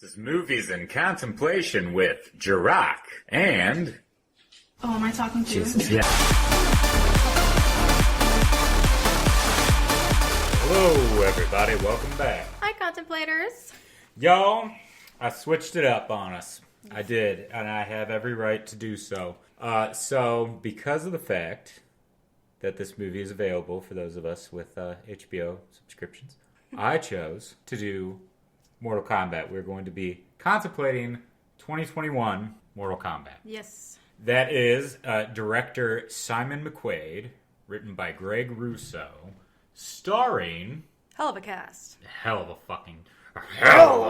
This is Movies in Contemplation with Jarokk and... Oh, am I talking to you? Yeah. Hello, everybody. Welcome back. Hi, contemplators. Y'all, I switched it up on us. I did, and I have every right to do so. So, because of the fact that this movie is available for those of us with HBO subscriptions, I chose to do Mortal Kombat. We're going to be contemplating 2021 Mortal Kombat. Yes. That is director Simon McQuaid, written by Greg Russo, starring... Hell of a cast. Hell of a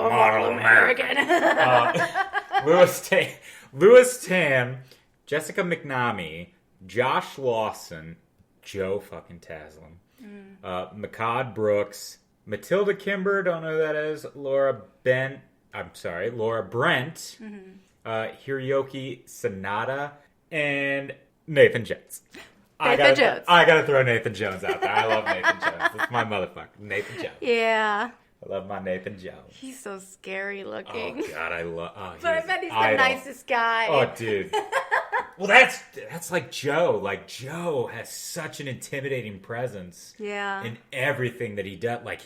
model American. Louis Tan, Jessica McNamee, Josh Lawson, Joe fucking Taslim, Makad Brooks, Matilda Kimber, don't know who that is, Laura Brent, Hiroyuki Sanada, and Nathan Jones. I gotta throw Nathan Jones out there. I love Nathan Jones. That's my motherfucker. Nathan Jones. Yeah. I love my Nathan Jones. He's so scary looking. Oh, God, I love... Oh, but I bet he's the nicest guy. Oh, dude. Well, that's like Joe. Like, Joe has such an intimidating presence. Yeah. In everything that he does. Like,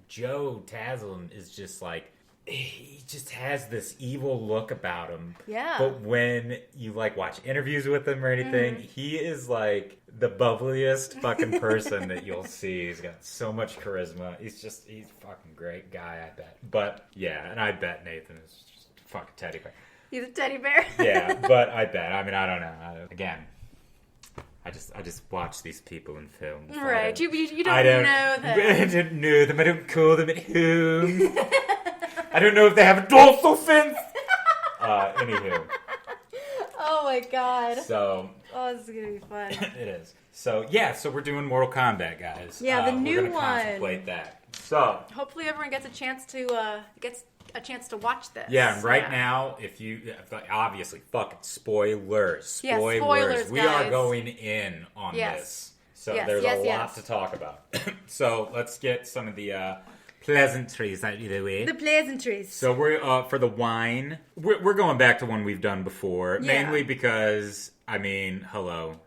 Joe Taslim is just like... He just has this evil look about him. Yeah. But when you, like, watch interviews with him or anything, he is, like, the bubbliest fucking person that you'll see. He's got so much charisma. He's a fucking great guy, I bet. But, yeah, and I bet Nathan is just a fucking teddy bear. He's a teddy bear. Yeah, but I bet. I mean, I don't know. Again, I just watch these people in films. Right. You don't know them. I don't know them. I don't call them at home. I don't know if they have a dorsal fins. Anywho. Oh my god. So. Oh, this is gonna be fun. It is. So yeah. So we're doing Mortal Kombat, guys. Yeah, the new we're gonna one. Contemplate that. So. Hopefully, everyone gets a chance to watch this. Yeah, and right now, if you obviously fucking spoilers. Yeah, spoilers, We guys. are going in on this. So there's a lot to talk about. So let's get some of the pleasantries out of the way. The pleasantries. So we're for the wine. We're going back to one we've done before, mainly because hello,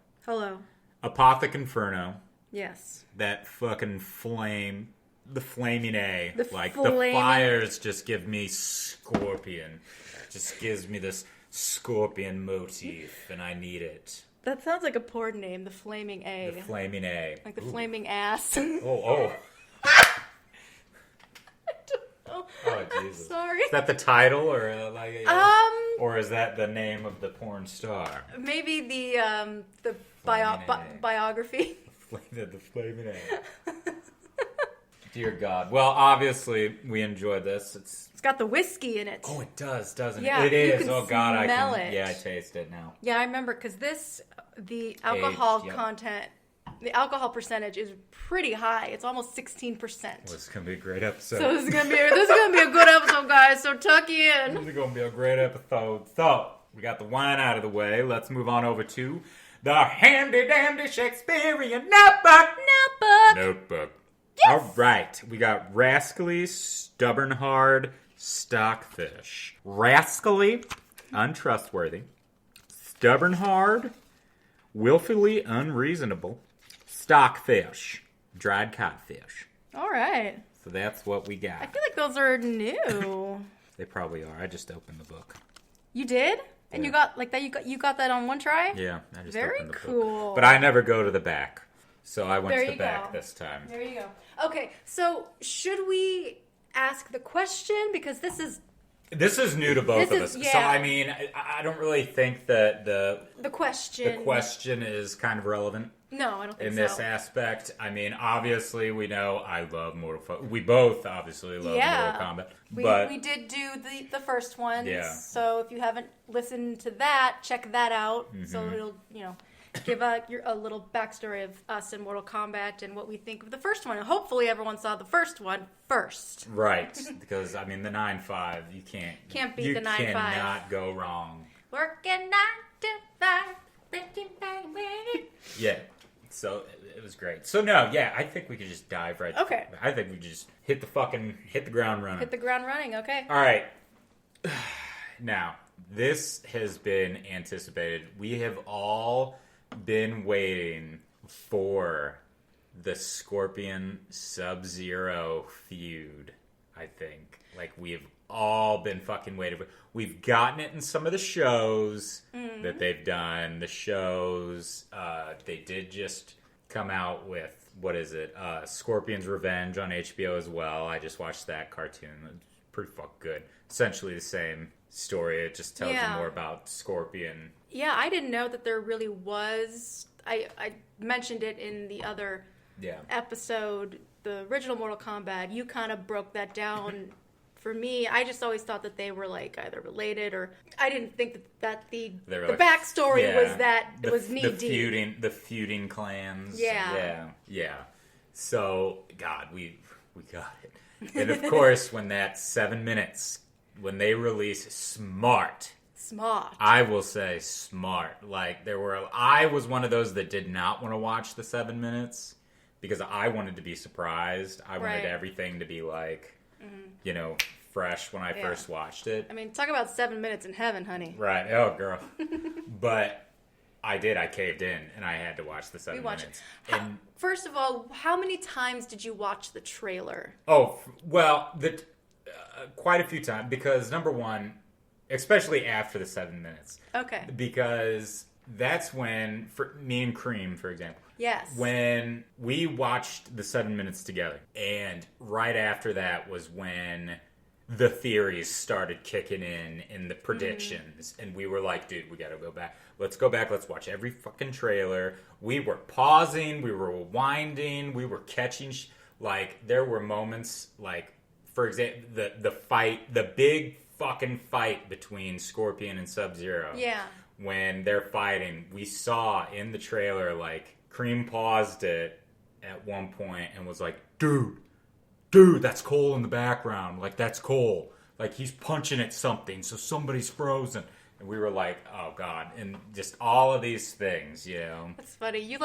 Apothic Inferno. Yes. That fucking flame. The flaming A. The fires just give me scorpion. Just gives me this scorpion motif, and I need it. That sounds like a porn name, the Flaming A. The Flaming A. Like the flaming ass. Oh. Oh, Jesus. Sorry. Is that the title, or or is that the name of the porn star? Maybe the biography. The Flaming A. Dear God. Well, obviously, we enjoyed this. It's got the whiskey in it. Oh, it does, doesn't yeah, it? It is. You can Oh, God, smell it. Yeah, I taste it now. Yeah, I remember, because the alcohol content, the alcohol percentage is pretty high. It's almost 16%. Well, this is going to be a great episode. So this is gonna be a good episode, guys. So tuck in. This is going to be a great episode. So, we got the wine out of the way. Let's move on over to the handy-dandy Shakespearean notebook. Yes! All right. We got rascally, stubborn hard, stockfish. Rascally, untrustworthy. Stubborn hard, willfully unreasonable. Stockfish, dried codfish. All right. So that's what we got. I feel like those are new. They probably are. I just opened the book. You did? And you got like that? You got that on one try? Yeah, I just Very opened the cool. book. But I never go to the back. So I went to the back this time. There you go. Okay, so should we ask the question? Because this is new to both of us. Yeah. So, I don't really think that the question is kind of relevant. No, I don't think so. In this aspect. Obviously, we know I love Mortal Kombat. We both obviously love Mortal Kombat. We did do the first one. Yeah. So if you haven't listened to that, check that out. Mm-hmm. So it'll, give a little backstory of us in Mortal Kombat and what we think of the first one. And hopefully everyone saw the first one first. Right. Because, the 9-5, you can't beat the 9-5. You cannot go wrong. Working 9 to 5. Yeah. So it was great. So no, yeah, I think we could just dive right. Okay. I think we just hit the ground running. Hit the ground running. Okay. All right. Now, this has been anticipated. We have all been waiting for the Scorpion Sub-Zero feud, I think. Like, we've all been fucking waiting for. We've gotten it in some of the shows that they've done. The shows, they did just come out with, what is it? Scorpion's Revenge on HBO as well. I just watched that cartoon. It's pretty fucking good. Essentially the same story. It just tells you more about Scorpion. Yeah, I didn't know that there really was. I mentioned it in the other episode, the original Mortal Kombat. You kind of broke that down. For me, I just always thought that they were like either related, or I didn't think that the backstory was that it was knee deep. The feuding clans. Yeah. So, God, we got it. And of course, when that 7 minutes, when they release Smart. I will say smart. Like, I was one of those that did not want to watch the 7 minutes because I wanted to be surprised. I wanted everything to be like, fresh when I first watched it. I mean, talk about 7 minutes in heaven, honey. Right. Oh, girl. But I did. I caved in, and I had to watch the 7 minutes. And first of all, how many times did you watch the trailer? Oh, well, quite a few times. Because, number one, especially after the 7 minutes. Okay. Because that's when, for me and Cream, for example. Yes. When we watched the 7 minutes together. And right after that was when the theories started kicking in the predictions. And we were like, dude, we gotta go back. Let's go back. Let's watch every fucking trailer. We were pausing. We were rewinding. We were catching. Like, there were moments, like, for example, the fight, the big fucking fight between Scorpion and Sub-Zero. Yeah. When they're fighting, we saw in the trailer, like, Cream paused it at one point and was like, dude, that's Cole in the background. Like, that's Cole. Like, he's punching at something, so somebody's frozen. And we were like, oh, God. And just all of these things, That's funny. You,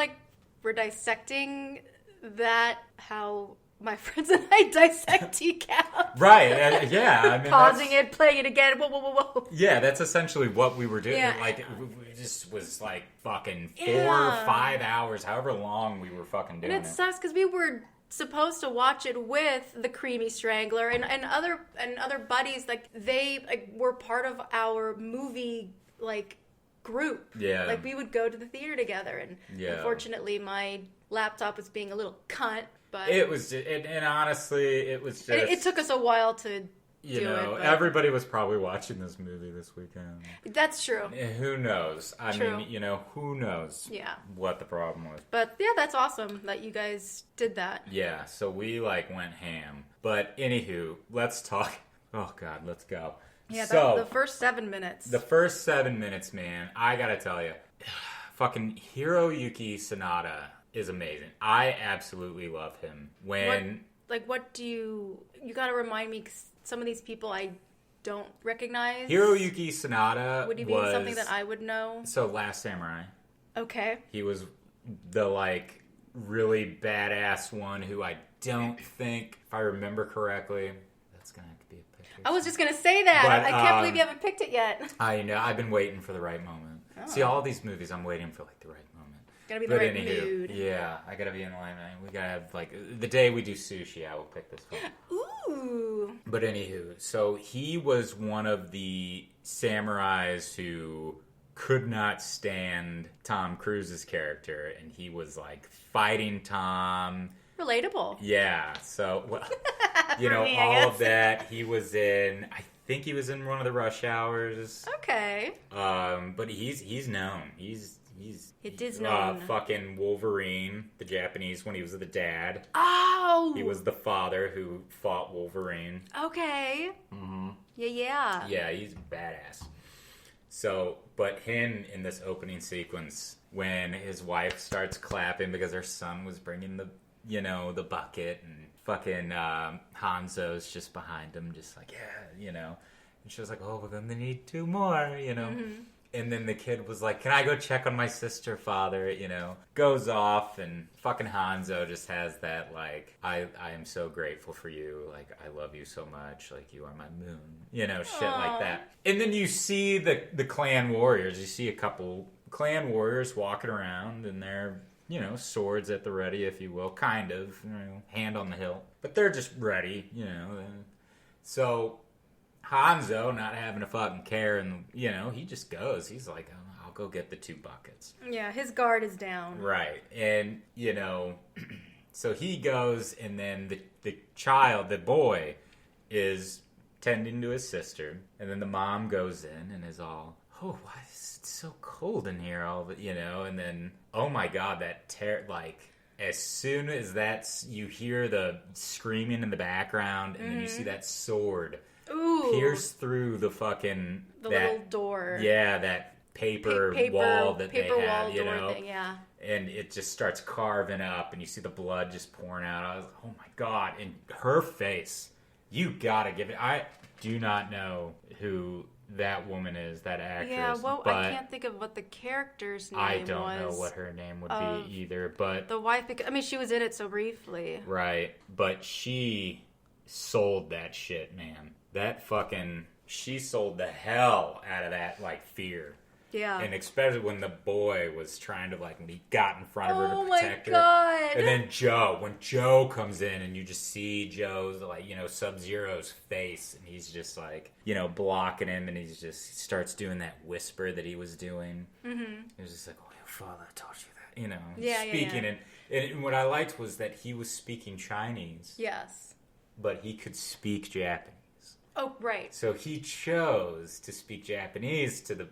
were dissecting that, how my friends and I dissect TCAP. Right, yeah. I mean, pausing it, playing it again, whoa. Yeah, that's essentially what we were doing. Yeah. Like, it just was like fucking 4 or 5 hours, however long we were fucking doing it. And it sucks because we were supposed to watch it with the Creamy Strangler and other buddies. Like, they were part of our movie group. Yeah. Like, we would go to the theater together, and unfortunately my laptop was being a little cunt. But it was, and honestly, it was just. It took us a while to do it. Everybody was probably watching this movie this weekend. That's true. Who knows? I mean, who knows? Yeah. What the problem was? But yeah, that's awesome that you guys did that. Yeah. So we went ham. But anywho, let's talk. Oh God, let's go. Yeah. So the first 7 minutes. The first 7 minutes, man. I gotta tell you, fucking Hiroyuki Sanada is amazing. I absolutely love him. What do you gotta remind me, 'cause some of these people I don't recognize. Hiroyuki Sanada would he be something that I would know? So, Last Samurai. Okay. He was the, really badass one who I don't think, if I remember correctly, that's gonna have to be a picture. I was just gonna say that. But, I can't believe you haven't picked it yet. I know. I've been waiting for the right moment. Oh. See, all these movies, I'm waiting for, the right moment. Gotta be in the right mood. Yeah, I gotta be in line. We gotta have, the day we do sushi, I will pick this one. Ooh. But anywho, so he was one of the samurais who could not stand Tom Cruise's character, and he was, fighting Tom. Relatable. Yeah, so, Me, all of that. He was in, I think he was in one of the Rush Hours. Okay. But he's known. It is known. Fucking Wolverine, the Japanese, when he was the dad. Oh! He was the father who fought Wolverine. Okay. Mm-hmm. Yeah. Yeah, he's badass. So, but him in this opening sequence, when his wife starts clapping because her son was bringing the bucket, and fucking Hanzo's just behind him, just and she was like, oh, well, then they need 2 more, Mm-hmm. And then the kid was like, can I go check on my sister, father? Goes off, and fucking Hanzo just has that, like, I am so grateful for you. Like, I love you so much. Like, you are my moon. Shit like that. And then you see the clan warriors. You see a couple clan warriors walking around, and they're, swords at the ready, if you will. Kind of. Hand on the hilt. But they're just ready, So Hanzo, not having a fucking care, and, he just goes. He's like, oh, I'll go get the 2 buckets. Yeah, his guard is down. Right. And, so he goes, and then the child, the boy, is tending to his sister. And then the mom goes in and is all, oh, why is it so cold in here? And then, oh my God, as soon as you hear the screaming in the background, and then you see that sword pierce through the fucking little door. Yeah, that paper wall that they have, thing, yeah. And it just starts carving up, and you see the blood just pouring out. I was like, oh my God! And her face, you gotta give it. I do not know who that woman is, that actress. Yeah, well, I can't think of what the character's name was. I don't know what her name would be either, but the wife. I mean, she was in it so briefly, right? But she sold that shit, man. She sold the hell out of that, like, fear. Yeah. And especially when the boy was trying to, like, when he got in front of her to protect her. Oh, my God. And then when Joe comes in, and you just see Joe's, like, Sub-Zero's face, and he's just, like, blocking him, and he starts doing that whisper that he was doing. Mm-hmm. He was just like, oh, your father taught you that, speaking. Yeah. And what I liked was that he was speaking Chinese. Yes. But he could speak Japanese. Oh, right. So he chose to speak Japanese to the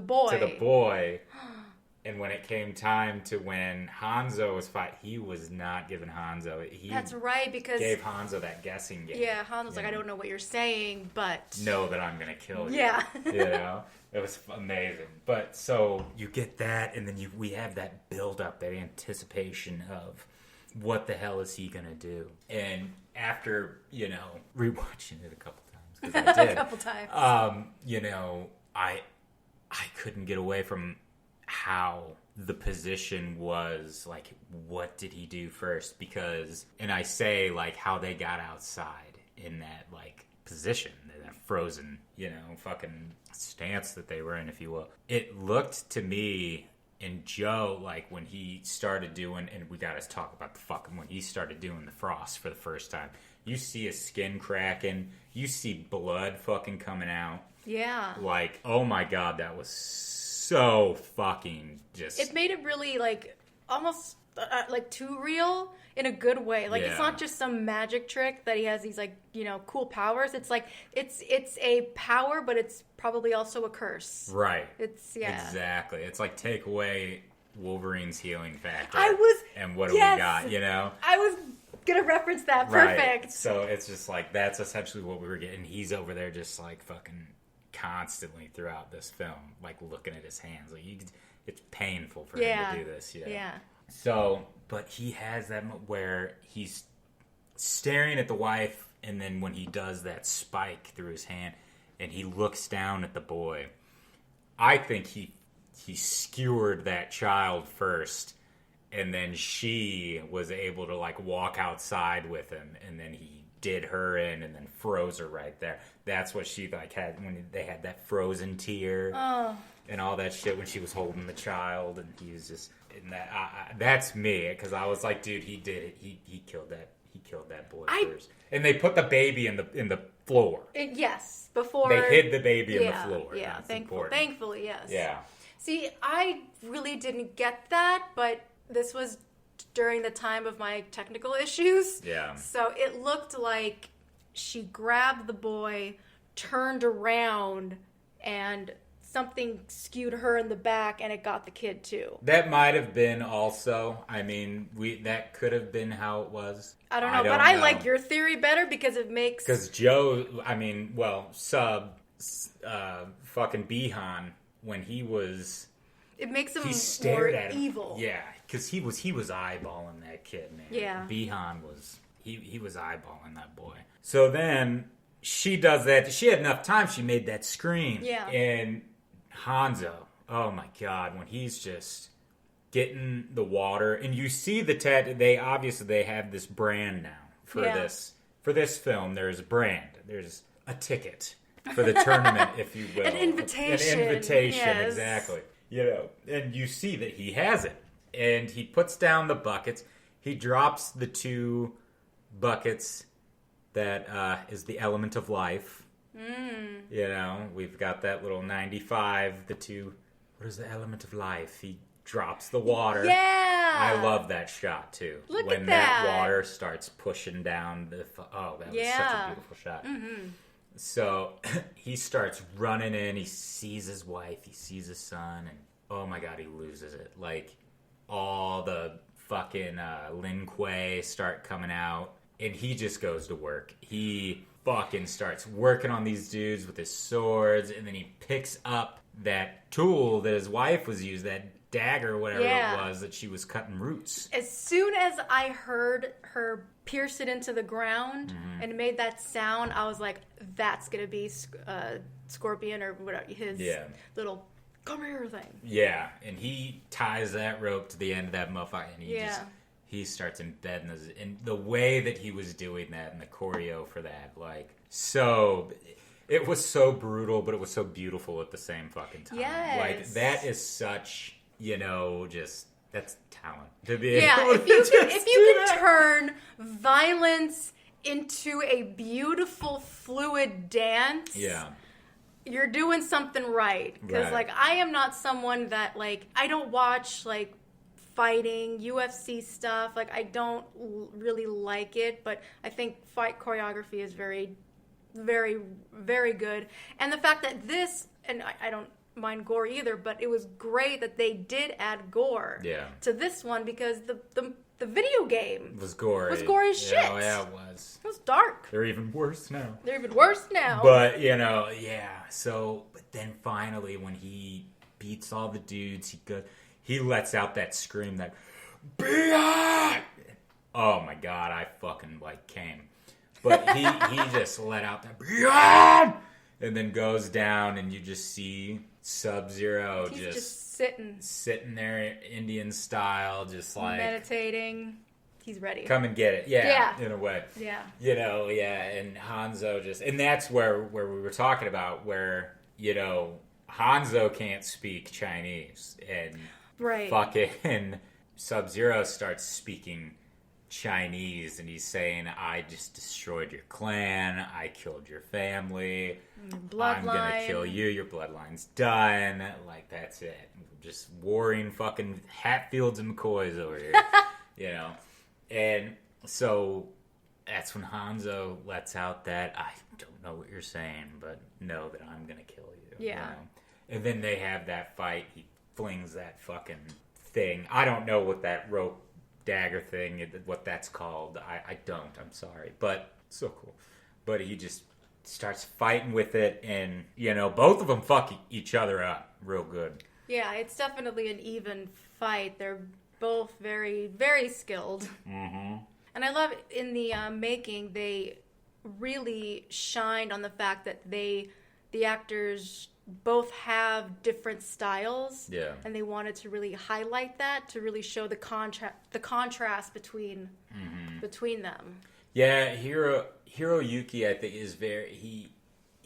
boy. And when it came time to when Hanzo was fighting, he was not giving Hanzo. That's right, because gave Hanzo that guessing game. Yeah, Hanzo's like, I don't know what you're saying, but know that I'm gonna kill you. Yeah. It was amazing. But so you get that, and then we have that build up, that anticipation of what the hell is he gonna do? And after rewatching it a couple times, because I did a couple times, I couldn't get away from how the position was, like, what did he do first? Because, and I say, like, how they got outside in that, like, position, that frozen, fucking stance that they were in, if you will. It looked to me, and Joe, like, when he started doing, and we gotta talk about when he started doing the frost for the first time, you see his skin cracking, you see blood fucking coming out. Yeah. Like, oh my God, that was so fucking just... It made it really, like, almost, like, too real in a good way. Like, It's not just some magic trick that he has these, like, cool powers. It's like, it's a power, but it's probably also a curse. Right. Exactly. It's like, take away Wolverine's healing factor. And what do we got, I was gonna reference that. Perfect. Right. So it's just like, that's essentially what we were getting. He's over there just, like, fucking constantly throughout this film, like, looking at his hands. Like, it's painful for him to do this. Yeah. So, but he has that where he's staring at the wife, and then when he does that spike through his hand, and he looks down at the boy, I think he skewered that child first, and then she was able to, like, walk outside with him, and then he did her in and then froze her right there. That's what she, like, had when they had that frozen tear and all that shit when she was holding the child, and he was just in that. That's me, because I was like, dude, he did it. He killed that. He killed that boy first. And they put the baby in the floor. Yes, before they hid the baby in the floor. Yeah, thankfully, yes. Yeah. See, I really didn't get that, but this was during the time of my technical issues. Yeah. So it looked like she grabbed the boy, turned around, and something skewed her in the back, and it got the kid too. That might have been also. I mean, that could have been how it was. I don't know, but I like your theory better because it makes... Because Joe, fucking Bihan, when he was... It makes him more evil. Yeah, because he was eyeballing that kid, man. Yeah. Bihan was... He was eyeballing that boy. So then she does that. She had enough time. She made that scream. Yeah. And Hanzo, oh my god, when he's just getting the water, and you see the they have this brand now for this film. There's a brand. There's a ticket for the tournament, if you will. An invitation. Yes. Exactly. And you see that he has it. And he puts down the buckets. He drops the 2 buckets that is the element of life. We've got that little 95, the 2. What is the element of life? He drops the water. Yeah! I love that shot, too. Look when at that. Water starts pushing down the... that was such a beautiful shot. Mm-hmm. So, he starts running in. He sees his wife. He sees his son. And, oh my god, he loses it. Like, all the fucking Lin Kuei start coming out. And he just goes to work. He fucking starts working on these dudes with his swords. And then he picks up that tool that his wife was using, that dagger, whatever it was, that she was cutting roots. As soon as I heard her pierce it into the ground and made that sound, I was like, that's going to be Scorpion or whatever, his little come here thing. Yeah, and he ties that rope to the end of that motherfucker, and he starts embedding this, and the way that he was doing that and the choreo for that, like, so... It was so brutal, but it was so beautiful at the same fucking time. Yes. Like, that is such, that's talent. To be if you can turn violence into a beautiful, fluid dance, you're doing something right. Because, I am not someone that, I don't watch, fighting, UFC stuff. I don't really like it, but I think fight choreography is very, very, very good. And the fact that this, and I don't mind gore either, but it was great that they did add gore to this one, because the video game was gory. Was gory as shit. Oh, yeah, it was. It was dark. They're even worse now. But, So, but then finally, when he beats all the dudes, he lets out that scream, that, Beyond! Oh my god, I fucking, came. But he just let out that, Beyond! And then goes down, and you just see Sub-Zero just sitting there, Indian style, just meditating. He's ready. Come and get it. In a way. Yeah. And Hanzo and that's where we were talking about, where, Hanzo can't speak Chinese, and fucking Sub-Zero starts speaking Chinese, and he's saying, I just destroyed your clan, I killed your family, I'm gonna kill you, your bloodline's done, that's it. Just warring fucking Hatfields and McCoys over here. And so that's when Hanzo lets out that, I don't know what you're saying, but know that I'm gonna kill you. And then they have that fight. He flings that fucking thing. I don't know what that rope dagger thing, what that's called. I don't. I'm sorry. But so cool. But he just starts fighting with it, and, both of them fuck each other up real good. Yeah, it's definitely an even fight. They're both very, very skilled. Mm-hmm. And I love in the making, they really shined on the fact that the actors both have different styles, and they wanted to really highlight that, to really show the contrast between them. Yeah, Hiroyuki, I think, is very. He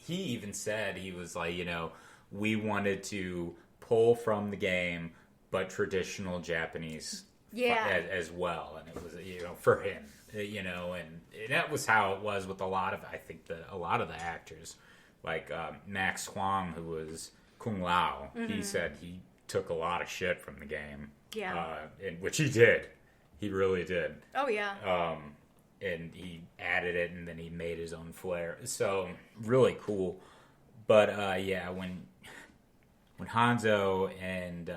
even said, he was like, we wanted to pull from the game, but traditional Japanese as well, and it was for him, and that was how it was with a lot of the actors. Like Max Huang, who was Kung Lao, he said he took a lot of shit from the game. Which he did. He really did. Oh, yeah. And he added it, and then he made his own flair. So, really cool. But, when Hanzo and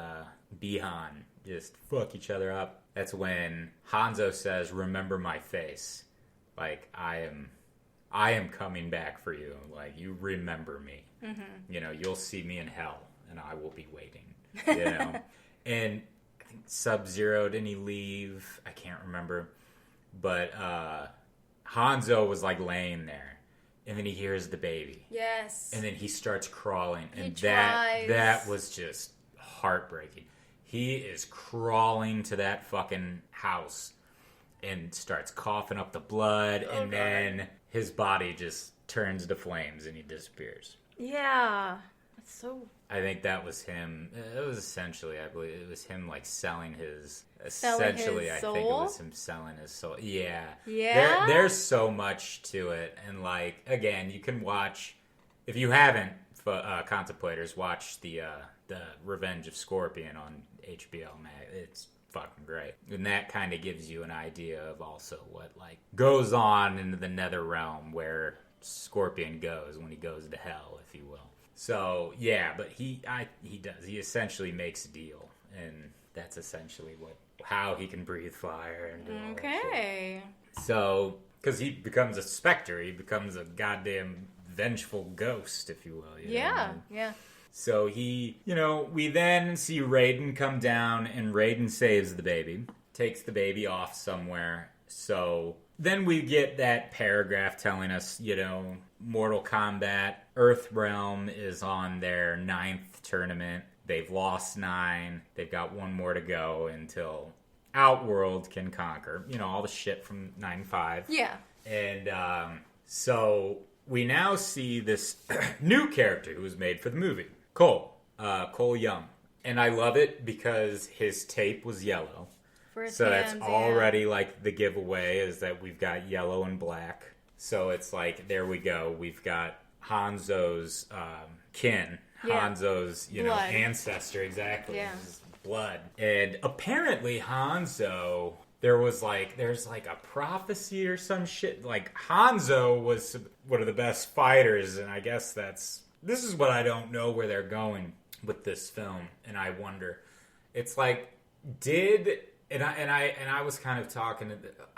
Bihan just fuck each other up, that's when Hanzo says, remember my face. I am coming back for you. You remember me. Mm-hmm. You'll see me in hell, and I will be waiting. And I think Sub-Zero, didn't he leave? I can't remember. But Hanzo was laying there, And then he hears the baby. Yes. And then he starts crawling. And he that was just heartbreaking. He is crawling to that fucking house and starts coughing up the blood. And then his body just turns to flames and he disappears. Yeah. That's so... I think that was him. It was essentially, I believe, it was him like selling his... Essentially, I think it was him selling his soul. Yeah. Yeah? There's so much to it. And like, again, you can watch... If you haven't, contemplators, watch the Revenge of Scorpion on HBO Max. It's fucking great. And that kind of gives you an idea of also what like goes on in the nether realm where Scorpion goes when he goes to hell, if you will. So yeah, but he does. He essentially makes a deal, and that's essentially how he can breathe fire and do all that shit. So because he becomes a specter, he becomes a goddamn vengeful ghost, if you will. You know what I mean? Yeah. So we then see Raiden come down, and Raiden saves the baby, takes the baby off somewhere. So then we get that paragraph telling us, Mortal Kombat, Earthrealm is on their 9th tournament. They've lost 9. They've got 1 more to go until Outworld can conquer. All the shit from 9-5. Yeah. And so we now see this new character who was made for the movie. Cole Young. And I love it because his tape was yellow. So that's already like the giveaway is that we've got yellow and black. So it's like, there we go. We've got Hanzo's kin. Yeah. Hanzo's, ancestor, exactly. Yeah. His blood. And apparently Hanzo, there's like a prophecy or some shit. Like Hanzo was one of the best fighters, and I guess this is what I don't know where they're going with this film, and I wonder. It's like, and I was kind of talking,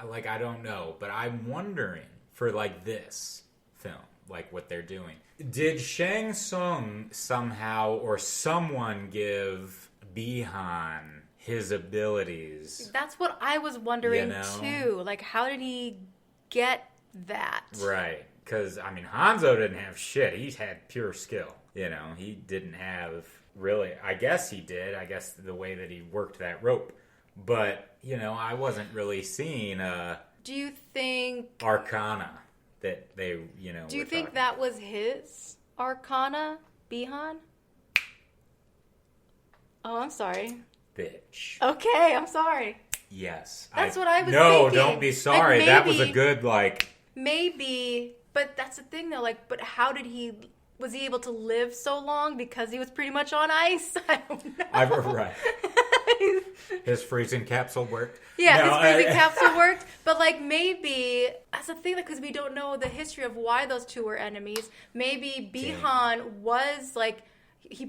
like, I don't know, but I'm wondering for like this film, like what they're doing. Did Shang Tsung somehow or someone give Bihan his abilities? That's what I was wondering too. Like, how did he get that? Right. Because, Hanzo didn't have shit. He had pure skill. He didn't have really... I guess he did. I guess the way that he worked that rope. But, I wasn't really seeing... Do you think... Arcana that they, Do you think that was his Arcana, Bihan? Oh, I'm sorry. Bitch. Okay, I'm sorry. Yes. That's what I was thinking. No, don't be sorry. Like, that was a good, like... Maybe... But that's the thing, though. Like, but how did he... Was he able to live so long? Because he was pretty much on ice? I don't know. Right. His freezing capsule worked. Yeah, his freezing capsule worked. But, like, maybe... That's the thing, because we don't know the history of why those two were enemies. Maybe Bihan was, like...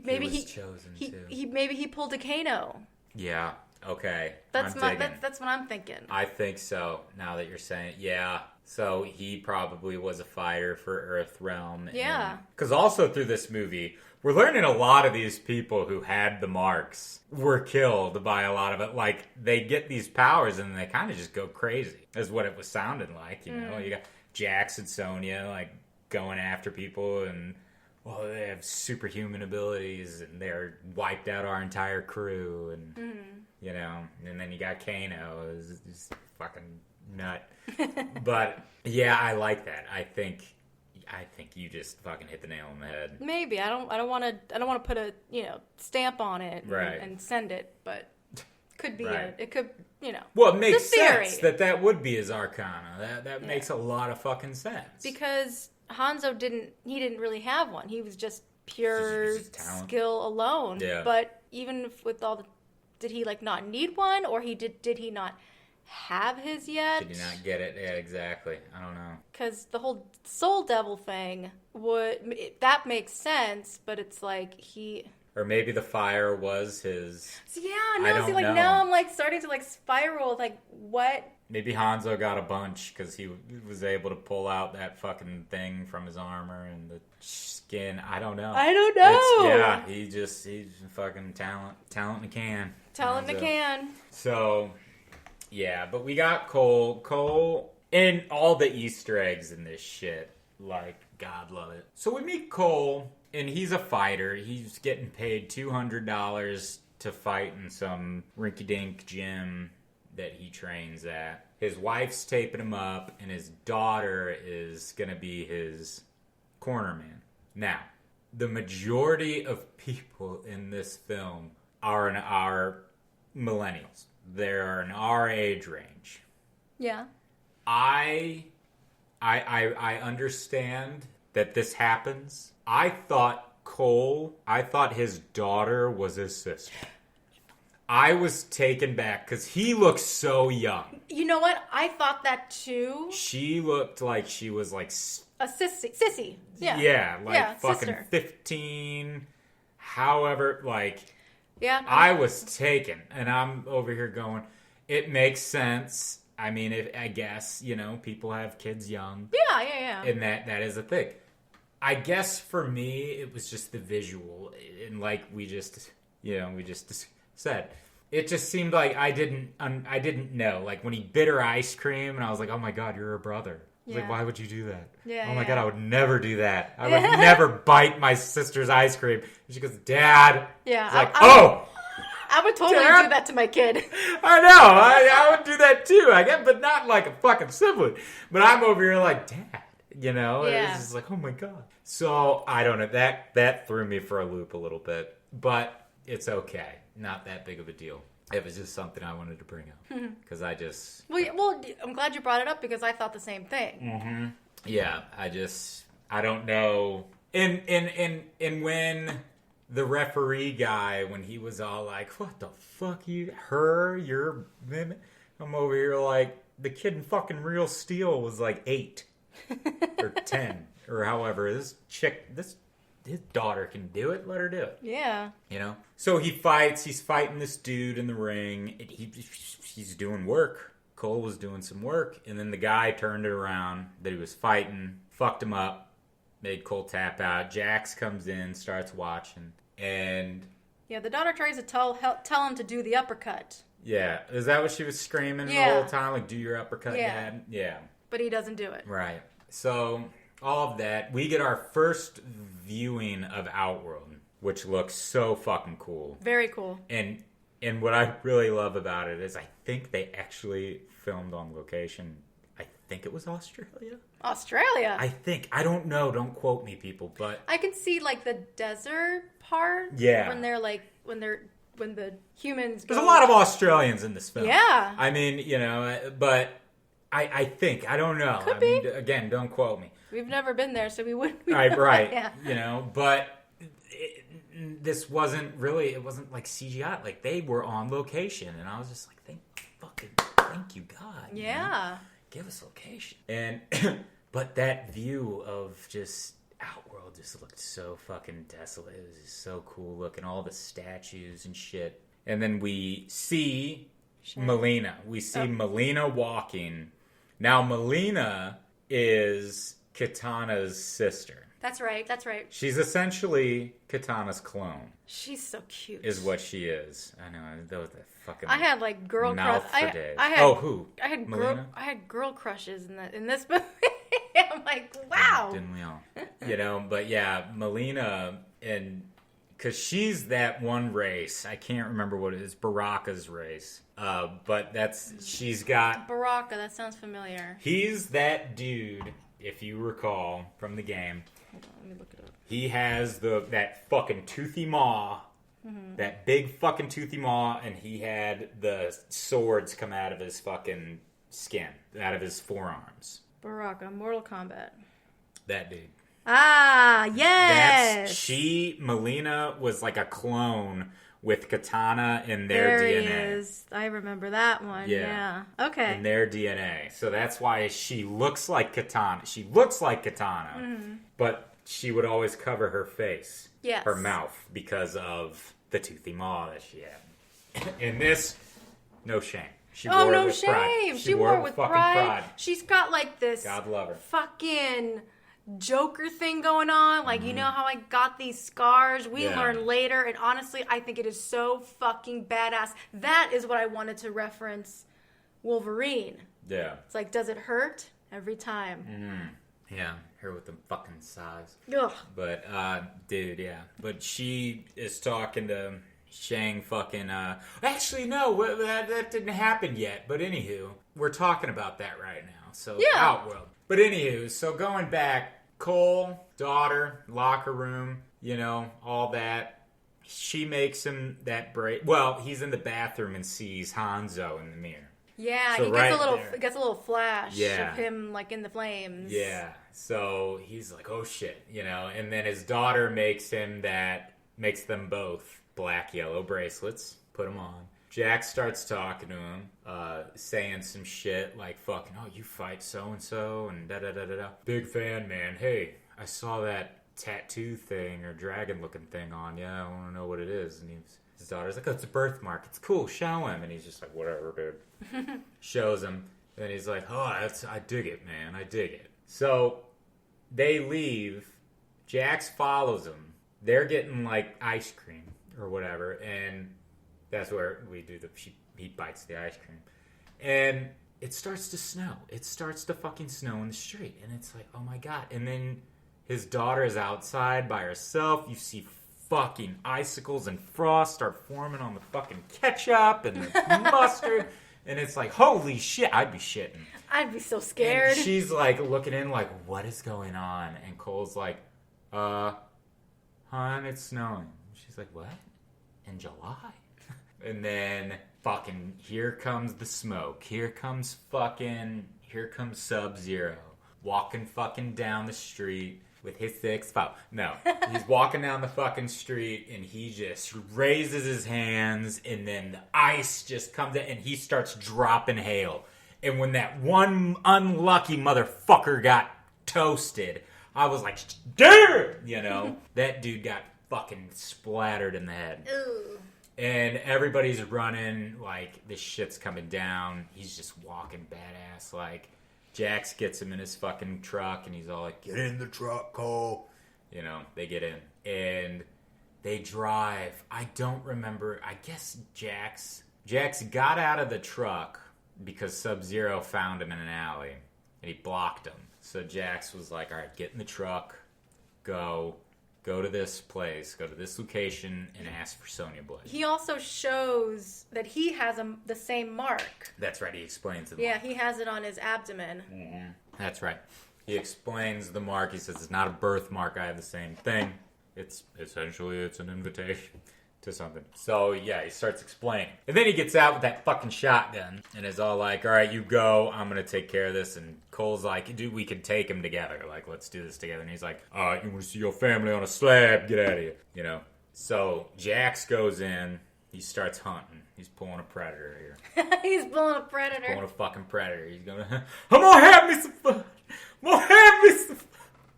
Maybe he was chosen, too. Maybe he pulled a Kano. Yeah. Okay. That's what I'm thinking. I think so, now that you're saying it. Yeah. So he probably was a fighter for Earthrealm. Yeah. Because also through this movie, we're learning a lot of these people who had the marks were killed by a lot of it. Like, they get these powers and they kind of just go crazy, is what it was sounding like, you know? You got Jax and Sonia, like, going after people and... Well, they have superhuman abilities, and they're wiped out our entire crew, and and then you got Kano, who's fucking nut. But yeah, I like that. I think you just fucking hit the nail on the head. Maybe I don't want to put a stamp on it and send it, but could be it could Well, it makes sense that would be his Arcana. That makes a lot of fucking sense because. Hanzo didn't really have one. He was just pure skill alone. Yeah. But even with all the... Did he, like, not need one? Or did he not have his yet? Did he not get it? Yeah, exactly. I don't know. Because the whole Soul Devil thing, that makes sense, but it's like he... Or maybe the fire was his... Yeah, no, now I'm, like, starting to, like, spiral. Like, what... Maybe Hanzo got a bunch because he was able to pull out that fucking thing from his armor and the skin. I don't know. He's fucking talent in a can. Talent in a can. So, yeah, but we got Cole and all the Easter eggs in this shit. Like, God love it. So we meet Cole, and he's a fighter. He's getting paid $200 to fight in some rinky-dink gym that he trains at. His wife's taping him up, and his daughter is going to be his corner man. Now, the majority of people in this film are millennials. They're in our age range. Yeah. I understand that this happens. I thought his daughter was his sister. I was taken back because he looks so young. You know what? I thought that too. She looked like she was like a sissy. Yeah. Yeah, like yeah, fucking sister. 15. However, like, yeah, I was taken, and I'm over here going, it makes sense. I mean, I guess, people have kids young. Yeah. And that is a thing. I guess for me, it was just the visual. And like we just said, it just seemed like I didn't know. Like when he bit her ice cream, and I was like, oh my God, you're her brother. I was like, why would you do that? Yeah, oh my God, I would never do that. I would never bite my sister's ice cream. And she goes, Dad. Yeah. It's like, I would totally Dad? do that to my kid. I know. I would do that too, I guess, but not like a fucking sibling. But I'm over here like, Dad. Yeah. It's just like, oh my God. So, I don't know. That threw me for a loop a little bit. But it's okay. Not that big of a deal. It was just something I wanted to bring up. Because I just... Well, I'm glad you brought it up because I thought the same thing. Mm-hmm. Yeah, I don't know. And when the referee guy, when he was all like, what the fuck, you're... I'm over here like, the kid in fucking Real Steel was like 8. Or 10. Or however, his daughter can do it, let her do it. Yeah. So he fights, he's fighting this dude in the ring, and he's doing work. Cole was doing some work, and then the guy turned it around that he was fighting, fucked him up, made Cole tap out. Jax comes in, starts watching, and... Yeah, the daughter tries to tell him to do the uppercut. Yeah, is that what she was screaming the whole time? Like, do your uppercut, Dad? Yeah. But he doesn't do it. Right. So, all of that, we get our first viewing of Outworld, which looks so fucking cool. Very cool. And what I really love about it is I think they actually filmed on location. I think it was Australia. Australia? I think. I don't know. Don't quote me, people, but... I can see, like, the desert part. Yeah. When they're, like, when the humans go... There's a lot of Australians in this film. Yeah. I mean, but... I think. I don't know. Could be. Again, don't quote me. We've never been there, so we wouldn't. Right. Yeah. But this wasn't really. It wasn't like CGI. Like they were on location, and I was just like, thank you, God. Yeah. Give us location. And but that view of just Outworld just looked so fucking desolate. It was just so cool looking. All the statues and shit. And then we see Molina. We see Molina walking. Now, Molina is Katana's sister. That's right. She's essentially Katana's clone. She's so cute. Is what she is. I know. That was that fucking I had like girl mouth crush. for days. Who? I had girl crushes in this movie. I'm like, wow. Didn't we all? But yeah, Molina, and because she's that one race. I can't remember what it is. Baraka's race. But she's got... Baraka, that sounds familiar. He's that dude, if you recall, from the game. Hold on, let me look it up. He has that fucking toothy maw. Mm-hmm. That big fucking toothy maw, and he had the swords come out of his fucking skin. Out of his forearms. Baraka, Mortal Kombat. That dude. Ah, yes! Molina was like a clone with Katana in their DNA. DNA. There he is. I remember that one. Yeah. Okay. In their DNA. So that's why she looks like Katana. But she would always cover her face. Yes. Her mouth because of the toothy maw that she had. In this, no shame. She wore it with pride. She wore it with pride. She's got like this God love her. Fucking Joker thing going on. Like, you know how I got these scars? We learn later. And honestly, I think it is so fucking badass. That is what I wanted to reference Wolverine. Yeah. It's like, does it hurt? Every time. Yeah, her with the fucking size. Ugh. But, dude, yeah. But she is talking to Shang fucking, actually, no, that didn't happen yet. But anywho, we're talking about that right now. So, yeah. Outworld. But anywho, so going back, Cole, daughter, locker room, you know, all that. She makes him that break. Well, he's in the bathroom and sees Hanzo in the mirror. Yeah, so he gets a little flash of him like in the flames. Yeah, so he's like, oh shit, you know. And then his daughter makes them both black yellow bracelets. Put them on. Jack starts talking to him, saying some shit like fucking, oh, you fight so and so and da da da da da. Big fan, man. Hey, I saw that tattoo thing or dragon looking thing on you. I want to know what it is. And his daughter's like, oh, it's a birthmark. It's cool. Show him. And he's just like, whatever, dude. Shows him. And he's like, oh, I dig it, man. I dig it. So they leave. Jax follows them. They're getting like ice cream or whatever. And that's where we do he bites the ice cream. And it starts to snow. It starts to fucking snow in the street. And it's like, oh my God. And then his daughter is outside by herself. You see fucking icicles and frost start forming on the fucking ketchup and the mustard. And it's like, holy shit, I'd be shitting. I'd be so scared. And she's like looking in like, what is going on? And Cole's like, hon, it's snowing. She's like, what? In July? And then fucking here comes the smoke. Here comes Sub-Zero. Walking fucking down the street with his 6'5". No, he's walking down the fucking street and he just raises his hands and then the ice just comes in and he starts dropping hail. And when that one unlucky motherfucker got toasted, I was like, dude! You know, that dude got fucking splattered in the head. Ooh. And everybody's running like this shit's coming down. He's just walking badass like. Jax gets him in his fucking truck, and he's all like, get in the truck, Cole. You know, they get in. And they drive. I don't remember. I guess Jax got out of the truck because Sub-Zero found him in an alley, and he blocked him. So Jax was like, all right, get in the truck, go to this place, go to this location, and ask for Sonya blood. He also shows that he has the same mark. That's right, he explains it. Yeah, he has it on his abdomen. Mm-hmm. That's right. He explains the mark. He says, it's not a birthmark, I have the same thing. It's an invitation to something. So, yeah, he starts explaining. And then he gets out with that fucking shotgun and is all like, all right, you go, I'm going to take care of this. And Cole's like, dude, we can take him together. Like, let's do this together. And he's like, all right, you want to see your family on a slab? Get out of here. You know? So, Jax goes in. He starts hunting. He's pulling a predator here. He's pulling a predator. Pulling a fucking predator. He's going to, I'm going to have me some fun. I'm going to have me some fun.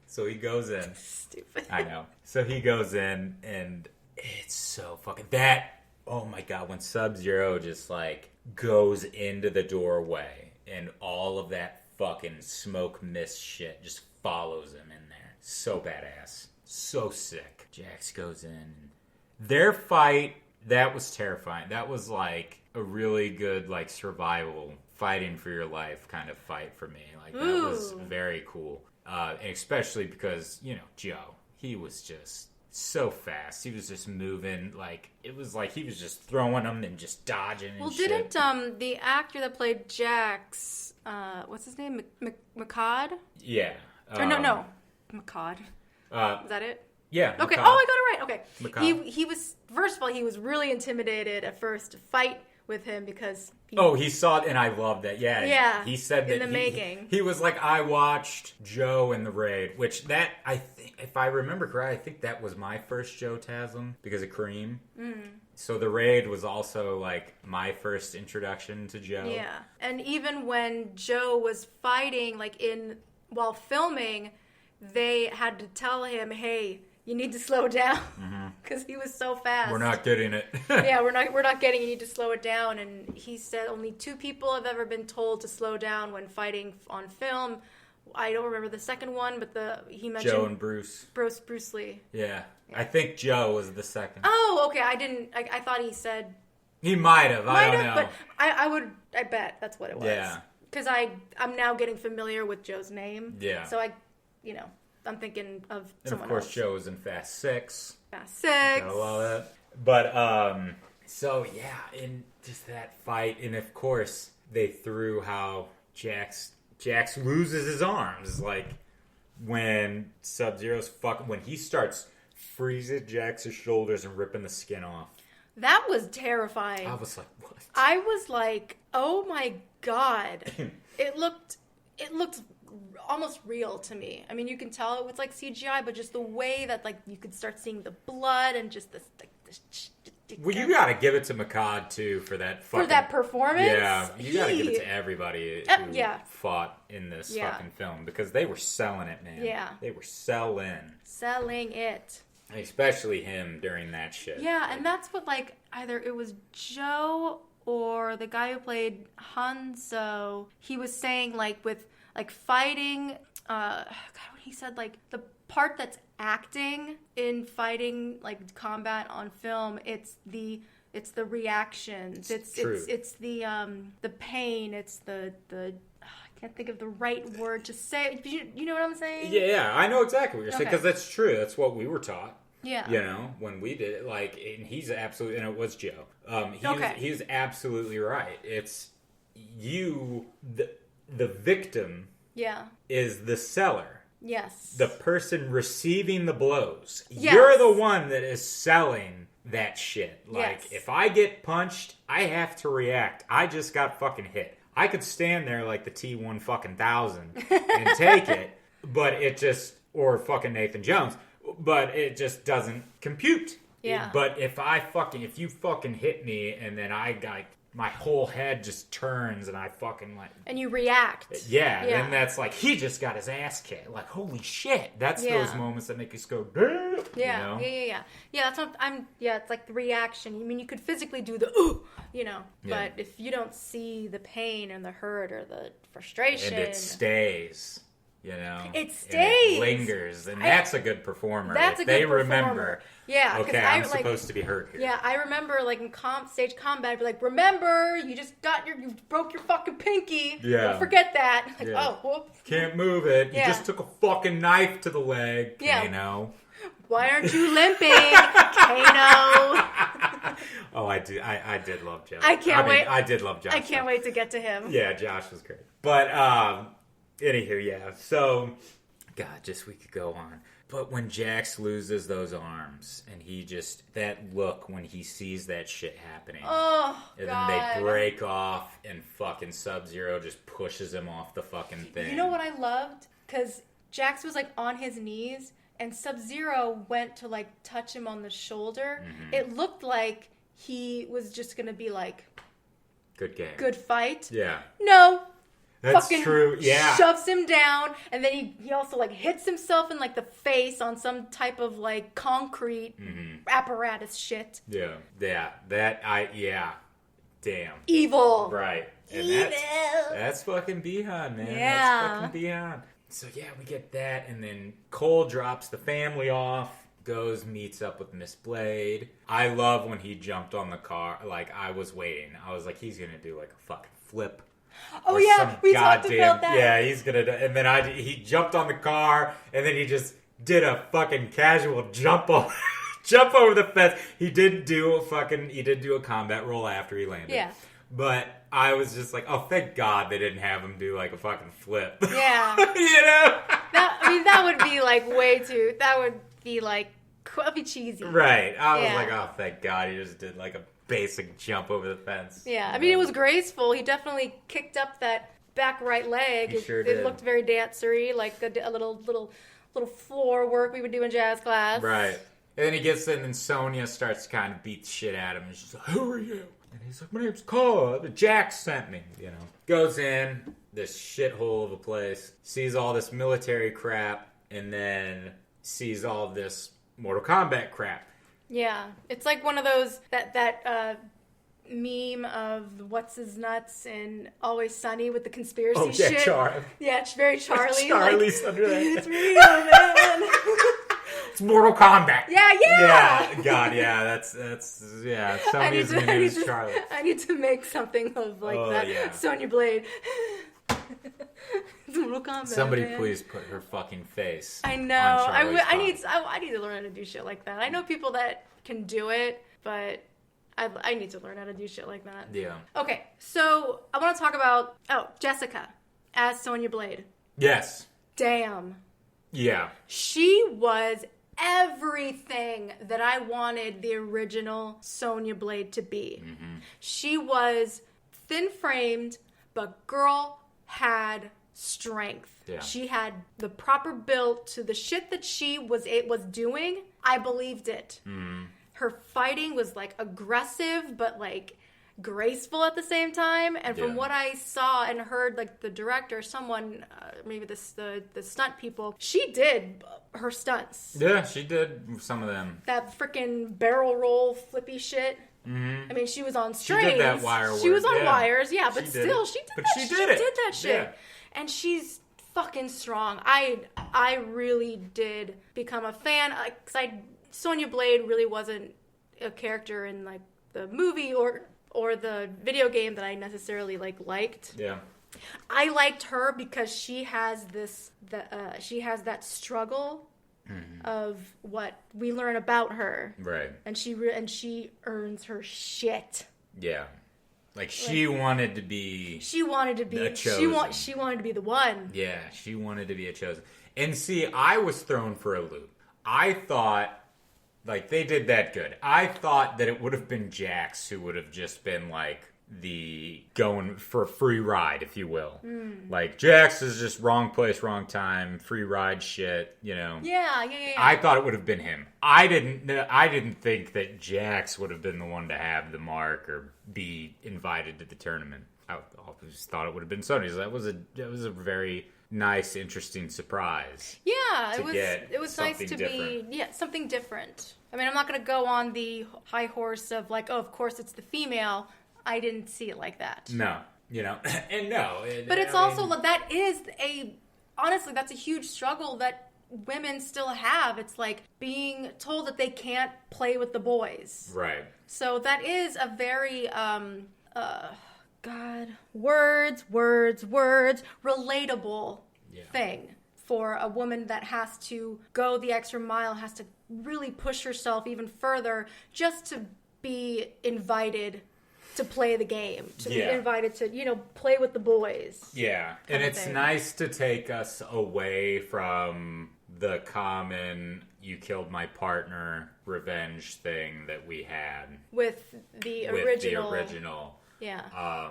So he goes in. Stupid. I know. So he goes in and... it's so fucking... that... oh my God, when Sub-Zero just, like, goes into the doorway and all of that fucking smoke mist shit just follows him in there. So badass. So sick. Jax goes in. Their fight, that was terrifying. That was, like, a really good, like, survival, fighting for your life kind of fight for me. Like, that was very cool. And especially because, you know, Joe, he was just... so fast. He was just moving like it was like he was just throwing them and just dodging and shit. Didn't the actor that played Jax, what's his name? McCod? Yeah. Or no. McCod. Is that it? Yeah. Okay. McCod. Oh, I got it right. Okay. McCod. He was, first of all, he was really intimidated at first to fight with him because... he saw it, and I loved that. Yeah. Yeah. He said that in the making. He was like, I watched Joe in the raid, which that, I think, if I remember correctly, I think that was my first Joe Taslim because of Kareem. So the raid was also like my first introduction to Joe. Yeah. And even when Joe was fighting, like while filming, they had to tell him, hey, you need to slow down because he was so fast. We're not getting it. Yeah, we're not getting. You need to slow it down. And he said only 2 people have ever been told to slow down when fighting on film. I don't remember the second one, but he mentioned Joe and Bruce. Bruce Lee. Yeah, I think Joe was the second. Oh, okay. I thought he said. He might have. I don't know. But I bet that's what it was. Yeah. Because I'm now getting familiar with Joe's name. Yeah. So I'm thinking of and someone of course else. Joe was in Fast 6. Fast 6. Gotta love that. But, so yeah, in just that fight, and of course, they threw how Jax loses his arms. Like, when Sub-Zero's when he starts freezing Jax's shoulders and ripping the skin off. That was terrifying. I was like, what? I was like, oh my God. It looked almost real to me. I mean, you can tell it was like CGI, but just the way that like you could start seeing the blood and just this well, you gotta give it to Makad too for that performance. Yeah, you gotta give it to everybody who fought in this fucking film because they were selling it, man. Yeah, they were selling it. Especially him during that shit. Yeah, and that's what like either it was Joe or the guy who played Hanzo. He was saying like with like fighting. God, what he said like the part that's acting in fighting like combat on film, it's the reactions, it's the pain, it's the I can't think of the right word to say. You know what I'm saying? Yeah, I know exactly what you're saying because that's true. That's what we were taught. Yeah, when we did it, like, and he's absolutely, and it was Joe. He's absolutely right. It's you, the victim. Yeah, is the seller. Yes. The person receiving the blows. Yes. You're the one that is selling that shit. Like, yes. If I get punched, I have to react. I just got fucking hit. I could stand there like the T1 fucking 1000 and take it, but it just, or fucking Nathan Jones, but it just doesn't compute. Yeah. But if you fucking hit me and then my whole head just turns and I fucking like... And you react. Yeah, and that's like, he just got his ass kicked. Like, holy shit. That's those moments that make us go, damn. Yeah, Yeah, that's what it's like the reaction. I mean, you could physically do the, ooh, but if you don't see the pain and the hurt or the frustration... And it stays. It stays. And it lingers. And that's a good performer. That's a good performer. Remember, yeah, okay, I'm supposed to be hurt here. Yeah, I remember like in stage combat, I'd be like, remember, you just you broke your fucking pinky. Yeah. Don't forget that. Like, oh, whoops. Can't move it. Yeah. You just took a fucking knife to the leg, Kano. Why aren't you limping, Kano? Oh, I did love Josh. I can't wait. I did love Josh. I can't wait to get to him. Yeah, Josh was great. But, anywho, yeah. So, God, we could go on. But when Jax loses those arms, and that look when he sees that shit happening. Oh, and God. then they break off, and fucking Sub-Zero just pushes him off the fucking thing. You know what I loved? Because Jax was, like, on his knees, and Sub-Zero went to, like, touch him on the shoulder. Mm-hmm. It looked like he was just going to be, like... Good game. Good fight. Yeah. No. That's fucking true. Yeah. Shoves him down, and then he also like hits himself in like the face on some type of like concrete apparatus shit. Yeah. Damn. Evil. Right. And Evil. That's fucking Bihan, man. Yeah. That's fucking Bihan. So yeah, we get that, and then Cole drops the family off, goes, meets up with Miss Blade. I love when he jumped on the car. Like, I was waiting. I was like, he's gonna do like a fucking flip. Oh yeah, we talked about that. Yeah, he's gonna do, and then he jumped on the car, and then he just did a fucking casual jump over the fence. He did do a combat roll after he landed. Yeah. But I was just like, oh, thank God they didn't have him do like a fucking flip. Yeah. That would be like that'd be cheesy. Right. I was like, oh, thank God he just did like a basic jump over the fence. Yeah, I mean, it was graceful. He definitely kicked up that back right leg. He sure did. It looked very dancery, like a little floor work we would do in jazz class. Right. And then he gets in, and Sonia starts to kind of beat the shit out of him. And she's like, who are you? And he's like, my name's Cole. Jack sent me. Goes in this shithole of a place, sees all this military crap, and then sees all this Mortal Kombat crap. Yeah, it's like one of those that meme of what's his nuts and Always Sunny with the conspiracy shit. Yeah, it's very Charlie. Charlie's under that. It's real, man. It's Mortal Kombat. Yeah. God, yeah, that's Sonya's name is Charlie. I need to make something of like that. Yeah. Sonya Blade. It's Mortal Kombat. Somebody man. please put her fucking face. I know. I need to learn how to do shit like that. I know people that can do it, but I need to learn how to do shit like that. Yeah. Okay, so I want to talk about Jessica as Sonya Blade. Yes. Damn. Yeah. She was everything that I wanted the original Sonya Blade to be. Mm-hmm. She was thin-framed, but girl had strength. Yeah. She had the proper build to the shit that she was doing. I believed it. Mm-hmm. Her fighting was like aggressive, but like graceful at the same time. And from what I saw and heard, like the director, someone, maybe the stunt people, she did her stunts. Yeah, she did some of them. That freaking barrel roll flippy shit. Mm-hmm. I mean, she was on strings. She did that wire work. She was on wires, yeah, but still, she did that shit. Yeah. And she's fucking strong. I really did become a fan, because Sonya Blade really wasn't a character in like the movie or the video game that I necessarily liked. Yeah. I liked her because she has that struggle of what we learn about her. Right. And she earns her shit. Yeah. Like she wanted to be a chosen. She wanted to be the one. Yeah, she wanted to be a chosen. And see, I was thrown for a loop. I thought like they did that good. I thought that it would have been Jax who would have just been like the going for a free ride, if you will. Like Jax is just wrong place, wrong time, free ride shit, you know. Yeah. I thought it would have been him. I didn't think that Jax would have been the one to have the mark or be invited to the tournament. I just thought it would have been Sonya. That was a very nice, interesting surprise. Yeah, it was nice to be something different. I mean, I'm not going to go on the high horse of like, oh, of course it's the female. I didn't see it like that. No, you know, and no. But it's also honestly, that's a huge struggle that women still have. It's like being told that they can't play with the boys. Right. So that is a very, words, relatable thing for a woman that has to go the extra mile, has to really push herself even further just to be invited to play the game, to be invited to, play with the boys. Yeah, and it's nice to take us away from the common you killed my partner revenge thing that we had. With the original. Yeah.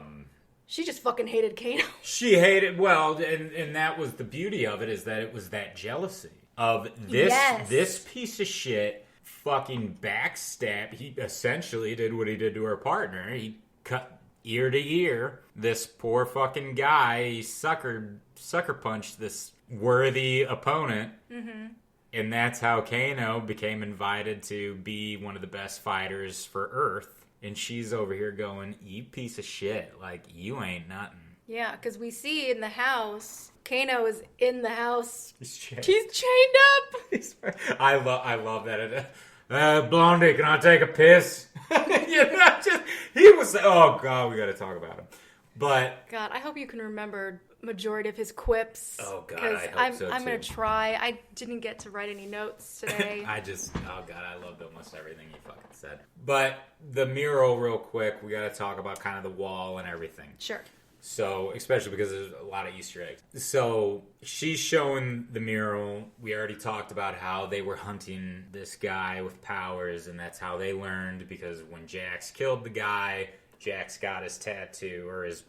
She just fucking hated Kano. She hated, and that was the beauty of it, is that it was that jealousy of this piece of shit fucking backstab. He essentially did what he did to her partner. He cut ear to ear this poor fucking guy. He sucker punched this worthy opponent. Mm-hmm. And that's how Kano became invited to be one of the best fighters for Earth. And she's over here going, you piece of shit. Like, you ain't nothing. Yeah, because we see in the house, Kano is in the house. He's chained up. I love that. Blondie, can I take a piss? He was, oh God, we got to talk about him. But God, I hope you can remember majority of his quips. Oh God, I hope so too. I'm going to try. I didn't get to write any notes today. I loved almost everything he fucking said. But the mural, real quick, we got to talk about kind of the wall and everything. Sure. So, especially because there's a lot of Easter eggs. So, she's showing the mural. We already talked about how they were hunting this guy with powers, and that's how they learned, because when Jax killed the guy, Jax got his tattoo, or his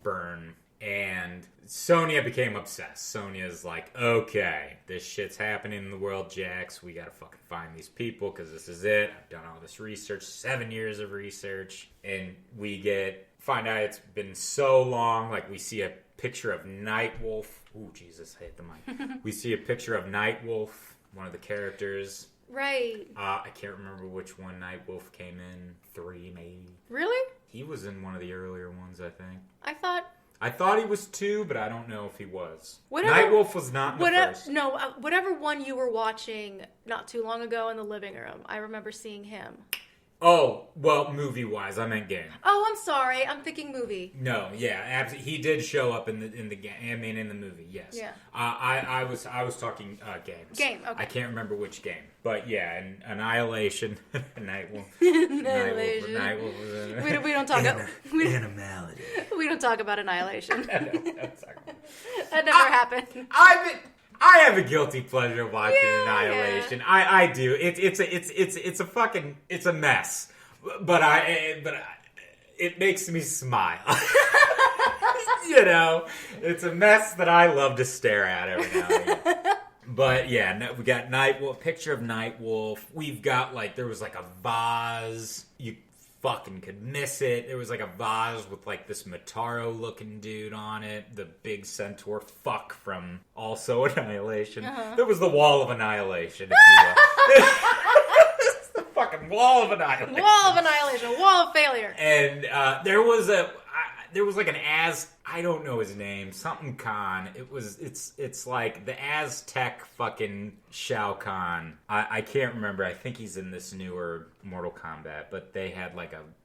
burn, and Sonia became obsessed. Sonia's like, okay, this shit's happening in the world, Jax. We gotta fucking find these people, because this is it. I've done all this research, 7 years of research, and find out it's been so long. Like, we see a picture of Nightwolf. Ooh, Jesus, I hit the mic. We see a picture of Nightwolf, one of the characters. Right. I can't remember which one Nightwolf came in. 3, maybe. Really? He was in one of the earlier ones, I think. I thought he was 2, but I don't know if he was. Nightwolf was not in the first. No, whatever one you were watching not too long ago in the living room, I remember seeing him. Oh, well, movie-wise, I meant game. Oh, I'm sorry. I'm thinking movie. No, yeah, absolutely. He did show up in the game. I mean, in the movie, yes. Yeah. I was talking games. Game. Okay. I can't remember which game, but yeah, and Annihilation. Annihilation. We don't talk about Animality. We don't talk about Annihilation. That never happened. I have a guilty pleasure watching Annihilation. Yeah. I do. It's a fucking mess. But it makes me smile. You know, it's a mess that I love to stare at every now and again. But yeah, we got Nightwolf, picture of Nightwolf. We've got there was a vase. You fucking could miss it. There was a vase with this Motaro looking dude on it. The big centaur fuck from also Annihilation. Uh-huh. There was the Wall of Annihilation, if you will. It's the fucking Wall of Annihilation. Wall of Annihilation. Wall of failure. And there was an I don't know his name, something Khan. It's like the Aztec fucking Shao Kahn. I can't remember. I think he's in this newer Mortal Kombat, but they had